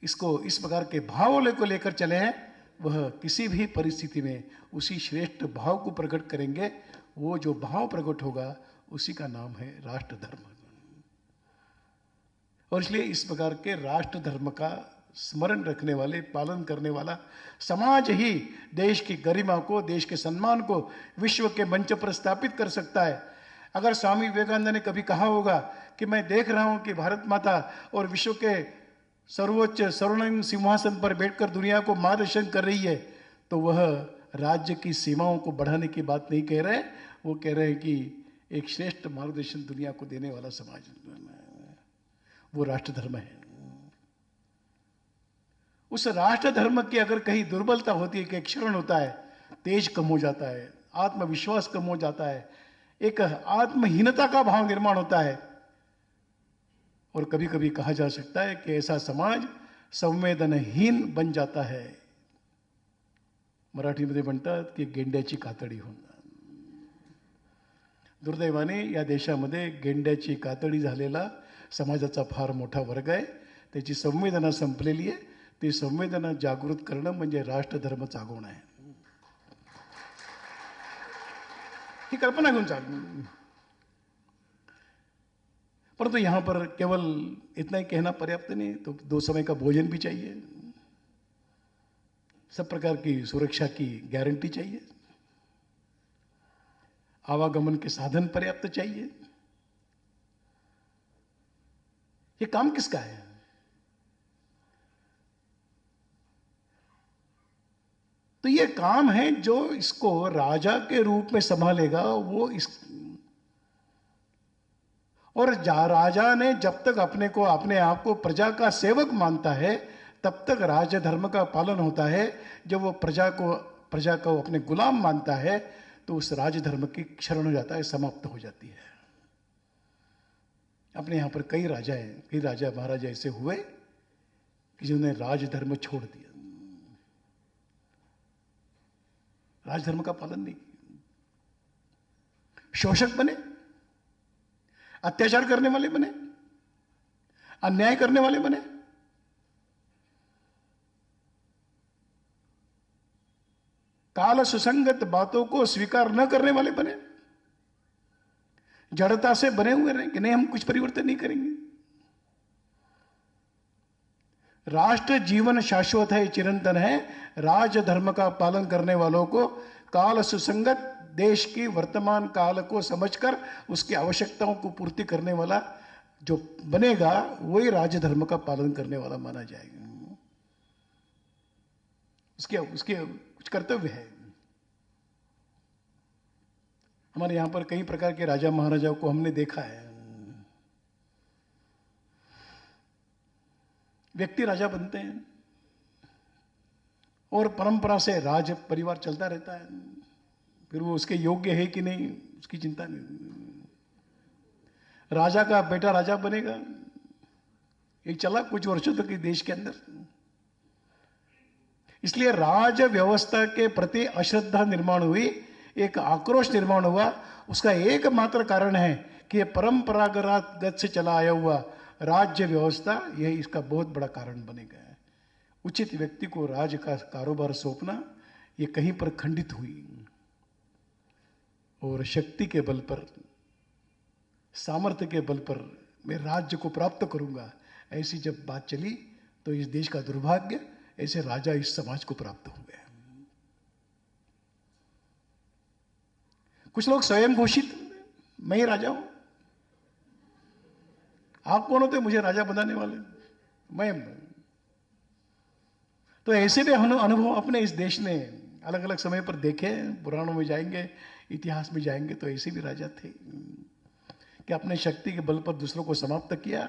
इसको इस प्रकार के भावों को लेकर चले हैं, वह किसी भी परिस्थिति में उसी श्रेष्ठ भाव को प्रकट करेंगे। वो जो भाव प्रकट होगा उसी का नाम है राष्ट्र धर्म। और इसलिए इस प्रकार के राष्ट्र धर्म का स्मरण रखने वाले, पालन करने वाला समाज ही देश की गरिमा को, देश के सम्मान को विश्व के मंच पर स्थापित कर सकता है। अगर स्वामी विवेकानंद ने कभी कहा होगा कि मैं देख रहा हूं कि भारत माता और विश्व के सर्वोच्च स्वर्णिम सिंहासन पर बैठकर दुनिया को मार्गदर्शन कर रही है, तो वह राज्य की सीमाओं को बढ़ाने की बात नहीं कह रहे, वो कह रहे हैं कि एक श्रेष्ठ मार्गदर्शन दुनिया को देने वाला समाज, वो राष्ट्र धर्म है। उस राष्ट्र धर्म की अगर कहीं दुर्बलता होती है, कि क्षरण होता है, तेज कम हो जाता है, आत्मविश्वास कम हो जाता है, एक आत्महीनता का भाव निर्माण होता है, और कभी कभी कहा जा सकता है कि ऐसा समाज संवेदनहीन बन जाता है। मराठीमध्ये म्हणतात की गेंड्याची कातडी होणं। दुर्दैवाने या देशामध्ये गेंड्याची कातडी झालेला समाजाचा फार मोठा वर्ग आहे। त्याची संवेदना संपलेली आहे। ती संवेदना जागृत करणं म्हणजे राष्ट्रधर्म जागवणं आहे। ही कल्पना घेऊन चालू, परंतु यहां पर केवल इतना ही कहना पर्याप्त नहीं, तो 2 समय का भोजन भी चाहिए, सब प्रकार की सुरक्षा की गारंटी चाहिए, आवागमन के साधन पर्याप्त चाहिए। ये काम किसका है? तो ये काम है जो इसको राजा के रूप में संभालेगा, वो इस और राजा ने जब तक अपने आप को प्रजा का सेवक मानता है, तब तक राज धर्म का पालन होता है। जब वो प्रजा को अपने गुलाम मानता है, तो उस राज धर्म की क्षरण हो जाता है, समाप्त हो जाती है। अपने यहां पर कई राजा महाराजा ऐसे हुए कि जिन्होंने राजधर्म छोड़ दिया, राजधर्म का पालन नहीं किया, शोषक बने, अत्याचार करने वाले बने, अन्याय करने वाले बने। काल सुसंगत बातों को स्वीकार न करने वाले बने, जड़ता से बने हुए रहे कि नहीं हम कुछ परिवर्तन नहीं करेंगे। राष्ट्र जीवन शाश्वत है, चिरंतन है। राजधर्म का पालन करने वालों को काल सुसंगत देश की वर्तमान काल को समझकर उसकी आवश्यकताओं को पूर्ति करने वाला जो बनेगा, वही राजधर्म का पालन करने वाला माना जाएगा। उसके कुछ कर्तव्य है। हमारे यहां पर कई प्रकार के राजा महाराजाओं को हमने देखा है। व्यक्ति राजा बनते हैं और परंपरा से राज परिवार चलता रहता है, फिर वो उसके योग्य है कि नहीं उसकी चिंता नहीं। राजा का बेटा राजा बनेगा, एक चला कुछ वर्षों तक देश के अंदर। इसलिए राज व्यवस्था के प्रति अश्रद्धा निर्माण हुई, एक आक्रोश निर्माण हुआ। उसका एकमात्र कारण है कि यह परंपरागत से चला आया हुआ राज्य व्यवस्था, यही इसका बहुत बड़ा कारण बनेगा। उचित व्यक्ति को राज का कारोबार सौंपना, यह कहीं पर खंडित हुई और शक्ति के बल पर, सामर्थ्य के बल पर मैं राज्य को प्राप्त करूंगा, ऐसी जब बात चली तो इस देश का दुर्भाग्य, ऐसे राजा इस समाज को प्राप्त हो गए। कुछ लोग स्वयं घोषित, मैं ही राजा हूं। आप कौन होते मुझे राजा बनाने वाले? मैं। तो ऐसे भी अनुभव अपने इस देश ने अलग अलग समय पर देखे। पुराणों में जाएंगे, इतिहास में जाएंगे, तो ऐसे भी राजा थे कि अपने शक्ति के बल पर दूसरों को समाप्त किया।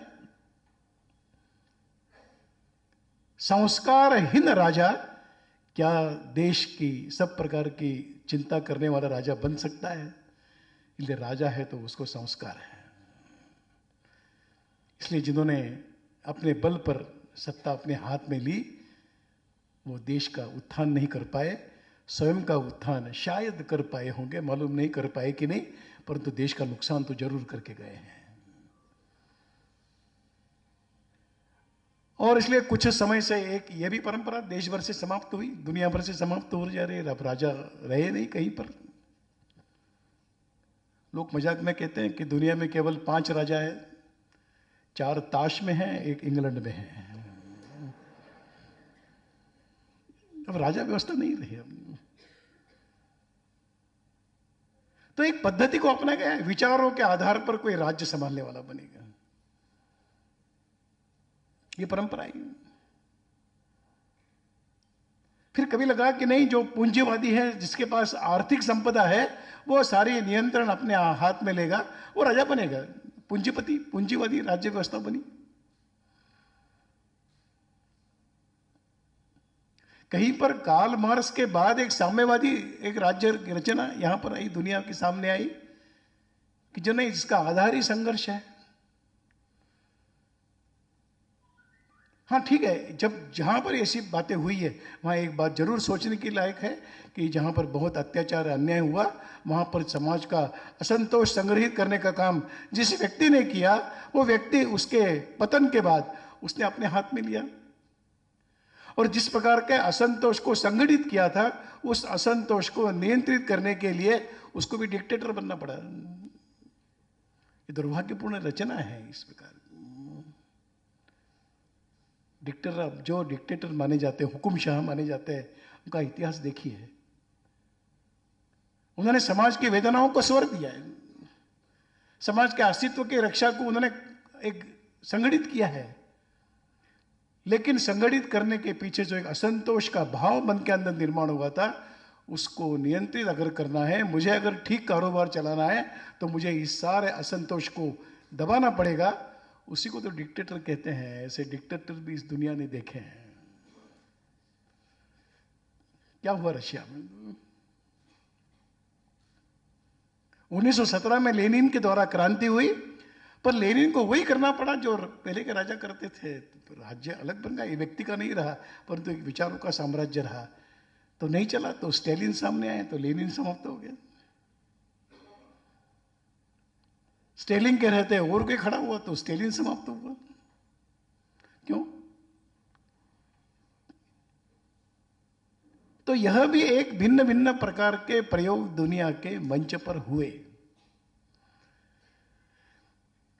संस्कारहीन राजा क्या देश की सब प्रकार की चिंता करने वाला राजा बन सकता है? इसलिए राजा है तो उसको संस्कार है। इसलिए जिन्होंने अपने बल पर सत्ता अपने हाथ में ली, वो देश का उत्थान नहीं कर पाए। स्वयं का उत्थान शायद कर पाए होंगे, मालूम नहीं कर पाए कि नहीं, परंतु देश का नुकसान तो जरूर करके गए हैं। और इसलिए कुछ समय से एक ये भी परंपरा देश भर से समाप्त हुई, दुनिया भर से समाप्त हो जा रही है। अब राजा रहे नहीं कहीं पर। लोग मजाक में कहते हैं कि दुनिया में केवल 5 राजा है, 4 ताश में हैं, 1 इंग्लैंड में है। अब राजा व्यवस्था नहीं रही। तो एक पद्धति को अपना गया है, विचारों के आधार पर कोई राज्य संभालने वाला बनेगा, ये परंपरा है। फिर कभी लगा कि नहीं, जो पूंजीवादी है, जिसके पास आर्थिक संपदा है, वो सारी नियंत्रण अपने हाथ में लेगा, वो राजा बनेगा। पूंजीपति, पूंजीवादी राज्य व्यवस्था बनी। कहीं पर कार्ल मार्क्स के बाद एक साम्यवादी एक राज्य रचना यहां पर आई, दुनिया के सामने आई, कि जो नहीं, जिसका आधार ही संघर्ष है। हाँ ठीक है, जब जहां पर ऐसी बातें हुई है, वहां एक बात जरूर सोचने की लायक है कि जहां पर बहुत अत्याचार अन्याय हुआ, वहां पर समाज का असंतोष संग्रहित करने का काम जिस व्यक्ति ने किया, वो व्यक्ति उसके पतन के बाद उसने अपने हाथ में लिया। और जिस प्रकार के असंतोष को संगठित किया था, उस असंतोष को नियंत्रित करने के लिए उसको भी डिक्टेटर बनना पड़ा। ये दुर्भाग्यपूर्ण रचना है। इस प्रकार डिक्टेटर, जो डिक्टेटर माने जाते हैं, हुकुमशाह माने जाते हैं, उनका इतिहास देखिए। उन्होंने समाज की वेदनाओं को स्वर दिया है, समाज के अस्तित्व की रक्षा को उन्होंने एक संगठित किया है। लेकिन संगठित करने के पीछे जो एक असंतोष का भाव मन के अंदर निर्माण हुआ था, उसको नियंत्रित अगर करना है, मुझे अगर ठीक कारोबार चलाना है, तो मुझे इस सारे असंतोष को दबाना पड़ेगा, उसी को तो डिक्टेटर कहते हैं। ऐसे डिक्टेटर भी इस दुनिया ने देखे हैं। क्या हुआ रशिया में? 1917 में लेनिन के द्वारा क्रांति हुई, पर लेनिन को वही करना पड़ा जो पहले के राजा करते थे। तो राज्य अलग बन गया, ये व्यक्ति का नहीं रहा, परंतु एक विचारों का साम्राज्य रहा। तो नहीं चला, तो स्टालिन सामने आए, तो लेनिन समाप्त हो गया। स्टालिन के रहते और कोई खड़ा हुआ तो स्टालिन समाप्त हुआ। क्यों? तो यह भी एक भिन्न भिन्न प्रकार के प्रयोग दुनिया के मंच पर हुए,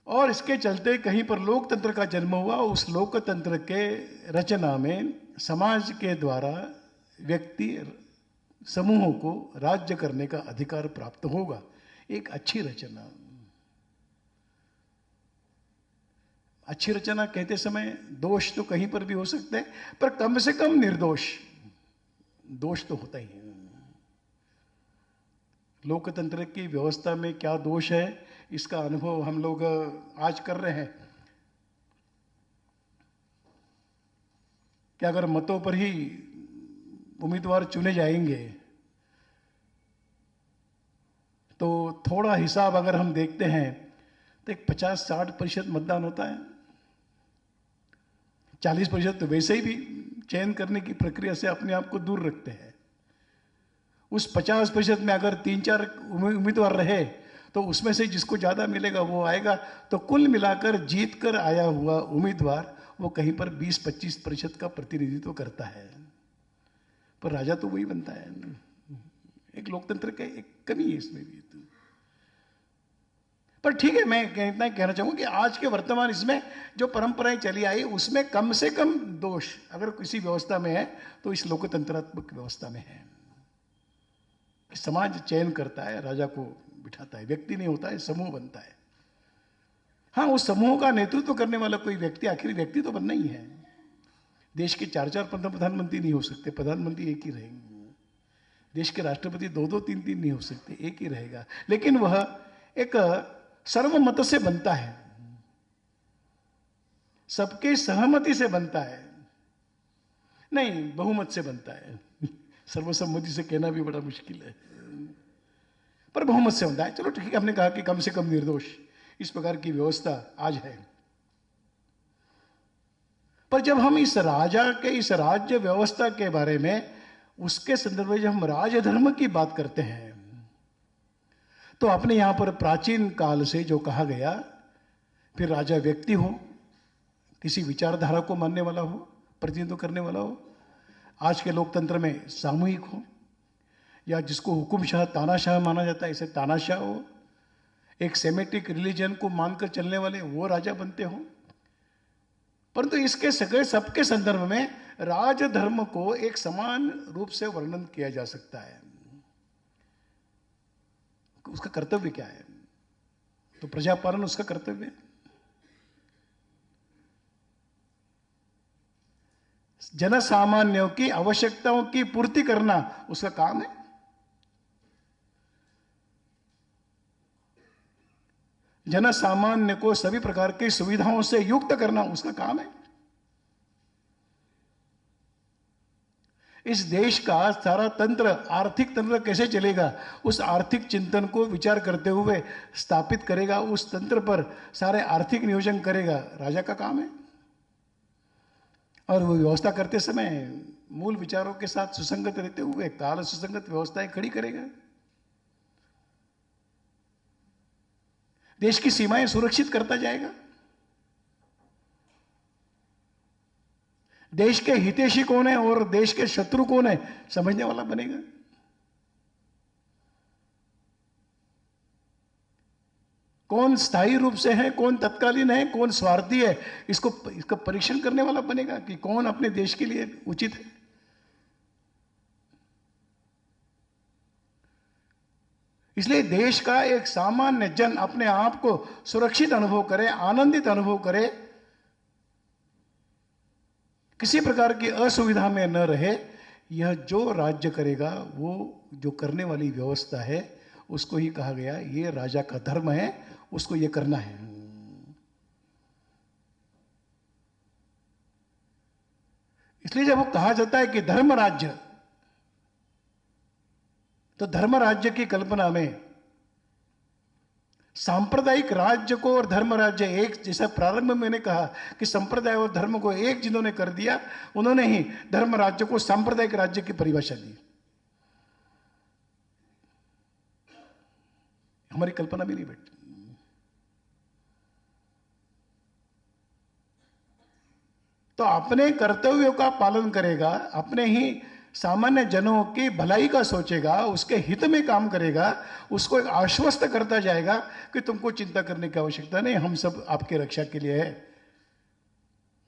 और इसके चलते कहीं पर लोकतंत्र का जन्म हुआ। उस लोकतंत्र के रचना में समाज के द्वारा व्यक्ति समूहों को राज्य करने का अधिकार प्राप्त होगा। एक अच्छी रचना। अच्छी रचना कहते समय दोष तो कहीं पर भी हो सकते हैं, पर कम से कम निर्दोष। दोष तो होता ही है। लोकतंत्र की व्यवस्था में क्या दोष है, इसका अनुभव हम लोग आज कर रहे हैं कि अगर मतों पर ही उम्मीदवार चुने जाएंगे तो थोड़ा हिसाब अगर हम देखते हैं तो एक 50-60% मतदान होता है। 40% तो वैसे ही भी चयन करने की प्रक्रिया से अपने आप को दूर रखते हैं। उस 50% में अगर 3-4 उम्मीदवार रहे तो उसमें से जिसको ज़्यादा मिलेगा वो आएगा। तो कुल मिलाकर जीत कर आया हुआ उम्मीदवार वो कहीं पर 20-25% का प्रतिनिधित्व करता है, पर राजा तो वही बनता है। एक लोकतंत्र का एक कमी है इसमें भी। पर ठीक है, मैं इतना कहना चाहूँगा कि आज के वर्तमान इसमें जो परंपराएं चली आई उसमें कम से कम दोष अगर किसी व्यवस्था में है तो इस लोकतंत्रात्मक व्यवस्था में है। समाज चयन करता है, राजा को बिठाता है, व्यक्ति नहीं होता है, समूह बनता है। हाँ, उस समूह का नेतृत्व करने वाला कोई व्यक्ति, आखिर व्यक्ति तो बनना ही है। देश के 4-4 प्रधानमंत्री नहीं हो सकते, प्रधानमंत्री एक ही रहेंगे। देश के राष्ट्रपति 2-2, 3-3 नहीं हो सकते, एक ही रहेगा। लेकिन वह एक सर्वमत से बनता है, सबके सहमति से बनता है, नहीं बहुमत से बनता है। सर्वसम्मति से कहना भी बड़ा मुश्किल है, पर बहुमत से बनता है। चलो ठीक है, हमने कहा कि कम से कम निर्दोष, इस प्रकार की व्यवस्था आज है। पर जब हम इस राजा के इस राज्य व्यवस्था के बारे में, उसके संदर्भ में जब हम राजधर्म की बात करते हैं तो अपने यहां पर प्राचीन काल से जो कहा गया, फिर राजा व्यक्ति हो, किसी विचारधारा को मानने वाला हो, प्रतिनिधित्व करने वाला हो, आज के लोकतंत्र में सामूहिक हो, या जिसको हुकुमशाह तानाशाह माना जाता है ऐसे तानाशाह हो, एक सेमेटिक रिलीजन को मानकर चलने वाले वो राजा बनते हो। परंतु इसके सबके संदर्भ में राजधर्म को एक समान रूप से वर्णन किया जा सकता है। उसका कर्तव्य क्या है? तो प्रजापालन उसका कर्तव्य है। जन सामान्यों की आवश्यकताओं की पूर्ति करना उसका काम है। जन सामान्य को सभी प्रकार की सुविधाओं से युक्त करना उसका काम है। इस देश का सारा तंत्र, आर्थिक तंत्र कैसे चलेगा, उस आर्थिक चिंतन को विचार करते हुए स्थापित करेगा, उस तंत्र पर सारे आर्थिक नियोजन करेगा, राजा का काम है। और वो व्यवस्था करते समय मूल विचारों के साथ सुसंगत रहते हुए काल सुसंगत व्यवस्थाएं खड़ी करेगा। देश की सीमाएं सुरक्षित करता जाएगा। देश के हितैषी कौन है और देश के शत्रु कौन है समझने वाला बनेगा। कौन स्थायी रूप से है, कौन तत्कालीन है, कौन स्वार्थी है, इसका परीक्षण करने वाला बनेगा कि कौन अपने देश के लिए उचित है। इसलिए देश का एक सामान्य जन अपने आप को सुरक्षित अनुभव करे, आनंदित अनुभव करे, किसी प्रकार की असुविधा में न रहे। यह जो राज्य करेगा, वो जो करने वाली व्यवस्था है, उसको ही कहा गया ये राजा का धर्म है, उसको ये करना है। इसलिए जब वो कहा जाता है कि धर्म राज्य, तो धर्म राज्य की कल्पना में सांप्रदायिक राज्य को और धर्म राज्य एक, जैसा प्रारंभ में मैंने कहा कि संप्रदाय और धर्म को एक जिन्होंने कर दिया, उन्होंने ही धर्म राज्य को सांप्रदायिक राज्य की परिभाषा दी। हमारी कल्पना भी नहीं बैठती। तो अपने कर्तव्यों का पालन करेगा, अपने ही सामान्य जनों की भलाई का सोचेगा, उसके हित में काम करेगा, उसको एक आश्वस्त करता जाएगा कि तुमको चिंता करने की आवश्यकता नहीं, हम सब आपके रक्षा के लिए है।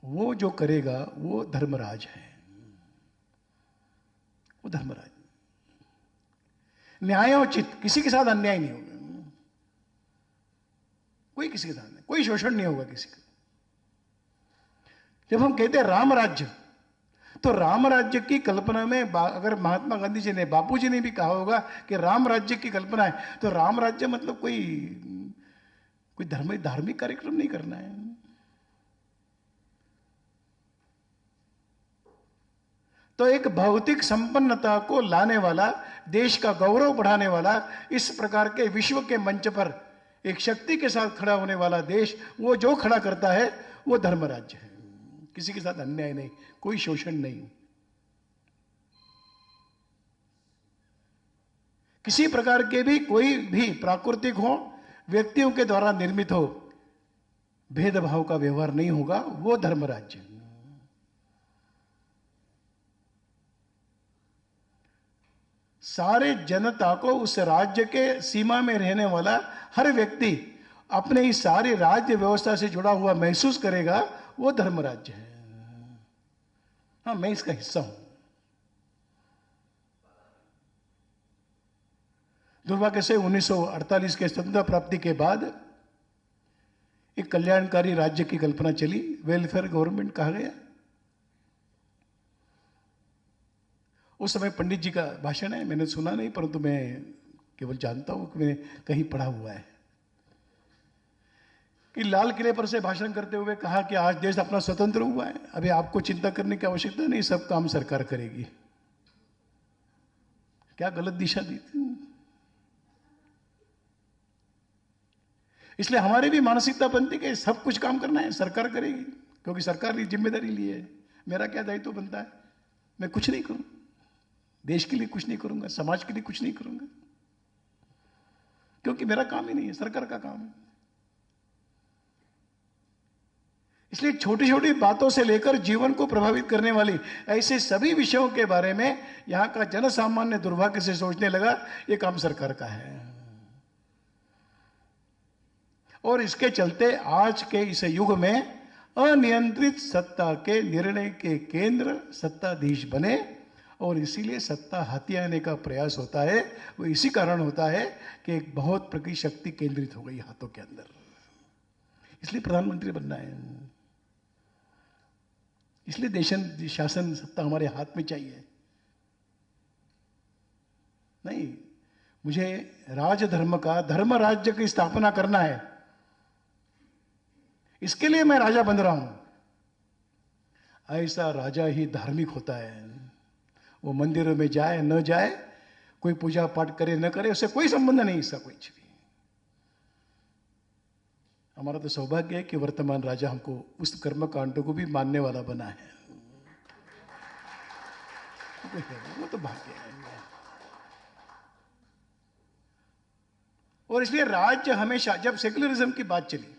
वो जो करेगा वो धर्मराज है, वो धर्मराज। न्यायोचित, किसी के साथ अन्याय नहीं होगा, कोई किसी के साथ नहीं, कोई शोषण नहीं होगा किसी का। जब हम कहते हैं राम राज्य, तो राम राज्य की कल्पना में अगर महात्मा गांधी जी ने, बापू जी ने भी कहा होगा कि राम राज्य की कल्पना है, तो राम राज्य मतलब कोई धार्मिक कार्यक्रम नहीं करना है। तो एक भौतिक संपन्नता को लाने वाला, देश का गौरव बढ़ाने वाला, इस प्रकार के विश्व के मंच पर एक शक्ति के साथ खड़ा होने वाला देश, वो जो खड़ा करता है वो धर्म राज्य है। किसी के साथ अन्याय नहीं, कोई शोषण नहीं, किसी प्रकार के भी कोई भी प्राकृतिक हो, व्यक्तियों के द्वारा निर्मित हो, भेदभाव का व्यवहार नहीं होगा, वो धर्म राज्य। सारे जनता को, उस राज्य के सीमा में रहने वाला हर व्यक्ति अपने ही सारी राज्य व्यवस्था से जुड़ा हुआ महसूस करेगा, वो धर्म राज्य है। हाँ, मैं इसका हिस्सा हूं। दुर्भाग्य से 1948 के स्वतंत्रता प्राप्ति के बाद एक कल्याणकारी राज्य की कल्पना चली, वेलफेयर गवर्नमेंट कहा गया। उस समय पंडित जी का भाषण है, मैंने सुना नहीं, परंतु मैं केवल जानता हूं कि मैंने कहीं पढ़ा हुआ है कि लाल किले पर से भाषण करते हुए कहा कि आज देश अपना स्वतंत्र हुआ है, अभी आपको चिंता करने की आवश्यकता नहीं, सब काम सरकार करेगी। क्या गलत दिशा दी थी। इसलिए हमारी भी मानसिकता बनती कि सब कुछ काम करना है, सरकार करेगी, क्योंकि सरकार ने जिम्मेदारी ली है। मेरा क्या दायित्व बनता है, मैं कुछ नहीं करूं, देश के लिए कुछ नहीं करूंगा, समाज के लिए कुछ नहीं करूंगा, क्योंकि मेरा काम ही नहीं है, सरकार का काम है। इसलिए छोटी छोटी बातों से लेकर जीवन को प्रभावित करने वाली ऐसे सभी विषयों के बारे में यहां का जनसामान्य दुर्भाग्य से सोचने लगा ये काम सरकार का है। और इसके चलते आज के इस युग में अनियंत्रित सत्ता के निर्णय के केंद्र सत्ताधीश बने, और इसीलिए सत्ता हथियाने का प्रयास होता है। वो इसी कारण होता है कि एक बहुत प्रकार की शक्ति केंद्रित हो गई हाथों के अंदर, इसलिए प्रधानमंत्री बनना है, इसलिए देशन शासन सत्ता हमारे हाथ में चाहिए। नहीं, मुझे राजधर्म का, धर्म राज्य की स्थापना करना है, इसके लिए मैं राजा बन रहा हूं। ऐसा राजा ही धार्मिक होता है। वो मंदिरों में जाए न जाए, कोई पूजा पाठ करे न करे, उससे कोई संबंध नहीं, इसका कुछ भी। हमारा तो सौभाग्य है कि वर्तमान राजा हमको उस कर्म कांडों को भी मानने वाला बना है, वो तो भाग्य है। और इसलिए राज्य हमेशा, जब सेक्युलरिज्म की बात चली,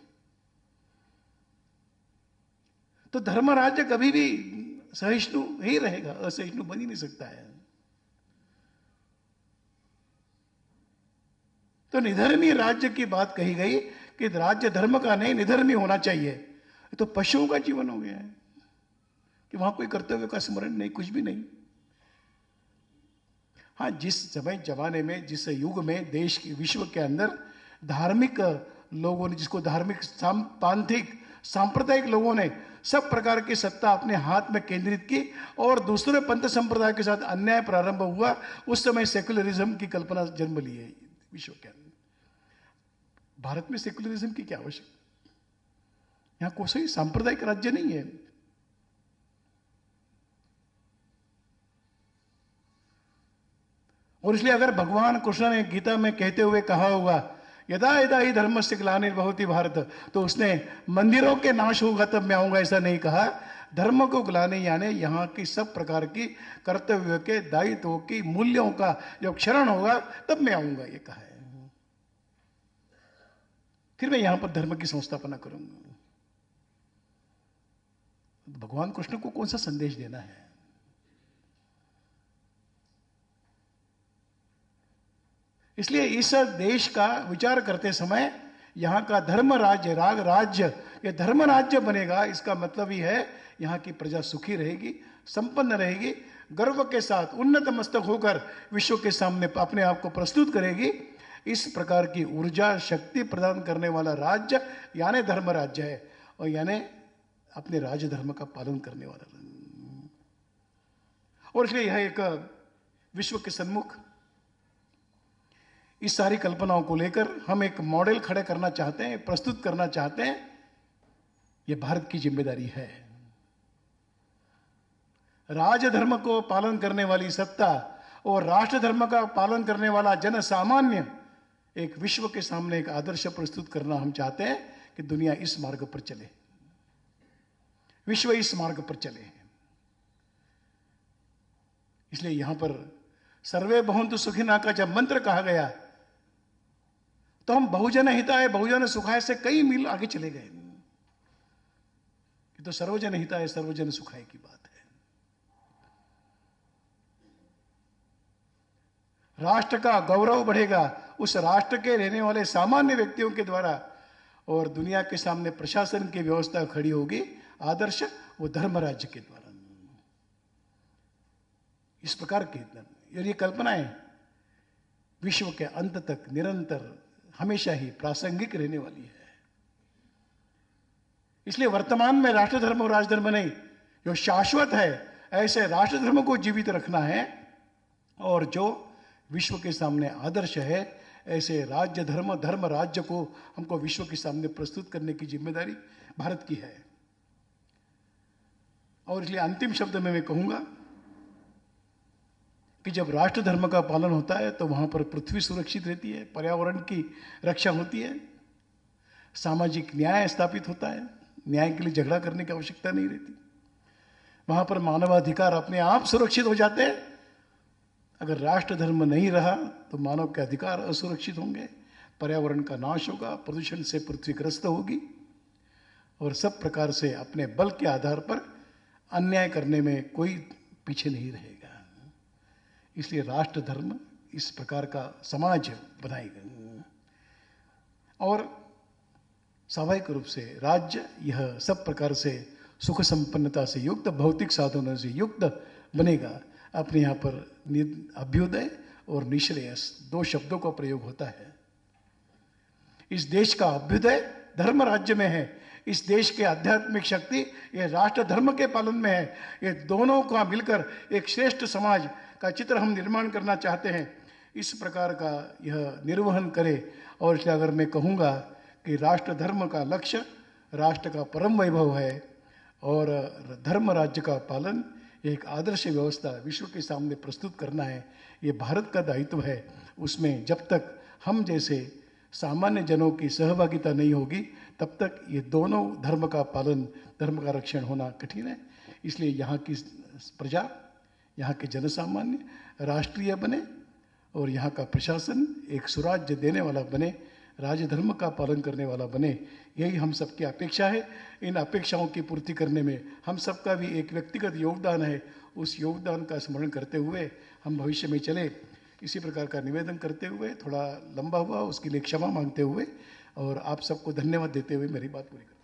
तो धर्म राज्य कभी भी सहिष्णु ही रहेगा, असहिष्णु बन ही नहीं सकता है। तो निधर्मी राज्य की बात कही गई कि राज्य धर्म का नहीं, निधर्मी होना चाहिए। तो पशुओं का जीवन हो गया है कि वहां कोई कर्तव्य का स्मरण नहीं, कुछ भी नहीं। हाँ, जिस समय जमाने में, जिस युग में देश की, विश्व के अंदर धार्मिक लोगों ने, जिसको धार्मिक पांथिक सांप्रदायिक लोगों ने सब प्रकार की सत्ता अपने हाथ में केंद्रित की और दूसरे पंथ संप्रदाय के साथ अन्याय प्रारंभ हुआ, उस समय सेक्युलरिज्म की कल्पना जन्म ली है विश्व के अंदर। भारत में सेक्युलरिज्म की क्या आवश्यकता, यहां कोई सांप्रदायिक राज्य नहीं है। और इसलिए अगर भगवान कृष्ण ने गीता में कहते हुए कहा होगा यदा यदा ही धर्मस्य ग्लानिर्भवति भारत, तो उसने मंदिरों के नाश होगा तब मैं आऊंगा ऐसा नहीं कहा। धर्म को गिलाने यानी यहाँ की सब प्रकार की कर्तव्य के दायित्वों की मूल्यों का जब क्षरण होगा तब मैं आऊंगा, ये कहा है। फिर मैं यहां पर धर्म की संस्थापना करूंगा। भगवान कृष्ण को कौन सा संदेश देना है? इसलिए इस देश का विचार करते समय यहां का धर्म राज्य राज्य ये धर्म राज्य बनेगा, इसका मतलब ही है यहां की प्रजा सुखी रहेगी, संपन्न रहेगी, गर्व के साथ उन्नत मस्तक होकर विश्व के सामने अपने आप को प्रस्तुत करेगी। इस प्रकार की ऊर्जा शक्ति प्रदान करने वाला राज्य यानी धर्म राज्य है, और यानी अपने राज धर्म का पालन करने वाला। और इसलिए यह एक विश्व के सम्मुख इस सारी कल्पनाओं को लेकर हम एक मॉडल खड़े करना चाहते हैं, प्रस्तुत करना चाहते हैं। यह भारत की जिम्मेदारी है। राजधर्म को पालन करने वाली सत्ता और राष्ट्र धर्म का पालन करने वाला जन सामान्य एक विश्व के सामने एक आदर्श प्रस्तुत करना हम चाहते हैं कि दुनिया इस मार्ग पर चले, विश्व इस मार्ग पर चले। इसलिए यहां पर सर्वे भवन्तु सुखिनः का जब मंत्र कहा गया तो हम बहुजन हिताय बहुजन सुखाय से कई मील आगे चले गए। ये तो सर्वजन हिताय सर्वजन सुखाय की बात है। राष्ट्र का गौरव बढ़ेगा उस राष्ट्र के रहने वाले सामान्य व्यक्तियों के द्वारा, और दुनिया के सामने प्रशासन की व्यवस्था खड़ी होगी आदर्श वो धर्म राज्य के द्वारा। इस प्रकार की ये कल्पनाएं विश्व के अंत तक निरंतर हमेशा ही प्रासंगिक रहने वाली है। इसलिए वर्तमान में राष्ट्र धर्म और राजधर्म नहीं, जो शाश्वत है ऐसे राष्ट्र धर्म को जीवित रखना है, और जो विश्व के सामने आदर्श है ऐसे राज्य धर्म धर्म राज्य को हमको विश्व के सामने प्रस्तुत करने की जिम्मेदारी भारत की है। और इसलिए अंतिम शब्द में मैं कहूंगा कि जब राष्ट्र धर्म का पालन होता है तो वहां पर पृथ्वी सुरक्षित रहती है, पर्यावरण की रक्षा होती है, सामाजिक न्याय स्थापित होता है, न्याय के लिए झगड़ा करने की आवश्यकता नहीं रहती, वहां पर मानवाधिकार अपने आप सुरक्षित हो जाते हैं। अगर राष्ट्र धर्म नहीं रहा तो मानव के अधिकार असुरक्षित होंगे, पर्यावरण का नाश होगा, प्रदूषण से पृथ्वी ग्रस्त होगी, और सब प्रकार से अपने बल के आधार पर अन्याय करने में कोई पीछे नहीं रहेगा। इसलिए राष्ट्र धर्म इस प्रकार का समाज बनाएगा, और स्वाभाविक रूप से राज्य यह सब प्रकार से सुख संपन्नता से युक्त भौतिक साधनों से युक्त बनेगा। अपने यहाँ पर अभ्युदय और निश्रेयस दो शब्दों का प्रयोग होता है। इस देश का अभ्युदय धर्म राज्य में है, इस देश के आध्यात्मिक शक्ति ये राष्ट्र धर्म के पालन में है। ये दोनों का मिलकर एक श्रेष्ठ समाज का चित्र हम निर्माण करना चाहते हैं। इस प्रकार का यह निर्वहन करे। और इसलिए अगर मैं कहूँगा कि राष्ट्र धर्म का लक्ष्य राष्ट्र का परम वैभव है, और धर्म राज्य का पालन एक आदर्श व्यवस्था विश्व के सामने प्रस्तुत करना है, ये भारत का दायित्व है। उसमें जब तक हम जैसे सामान्य जनों की सहभागिता नहीं होगी तब तक ये दोनों धर्म का पालन धर्म का रक्षण होना कठिन है। इसलिए यहाँ की प्रजा, यहाँ के जनसामान्य राष्ट्रीय बने, और यहाँ का प्रशासन एक सुराज्य देने वाला बने, राजधर्म का पालन करने वाला बने। यही हम सबकी अपेक्षा है। इन अपेक्षाओं की पूर्ति करने में हम सबका भी एक व्यक्तिगत योगदान है। उस योगदान का स्मरण करते हुए हम भविष्य में चले, इसी प्रकार का निवेदन करते हुए, थोड़ा लंबा हुआ उसके लिए क्षमा मांगते हुए और आप सबको धन्यवाद देते हुए मेरी बात पूरी करता हूं।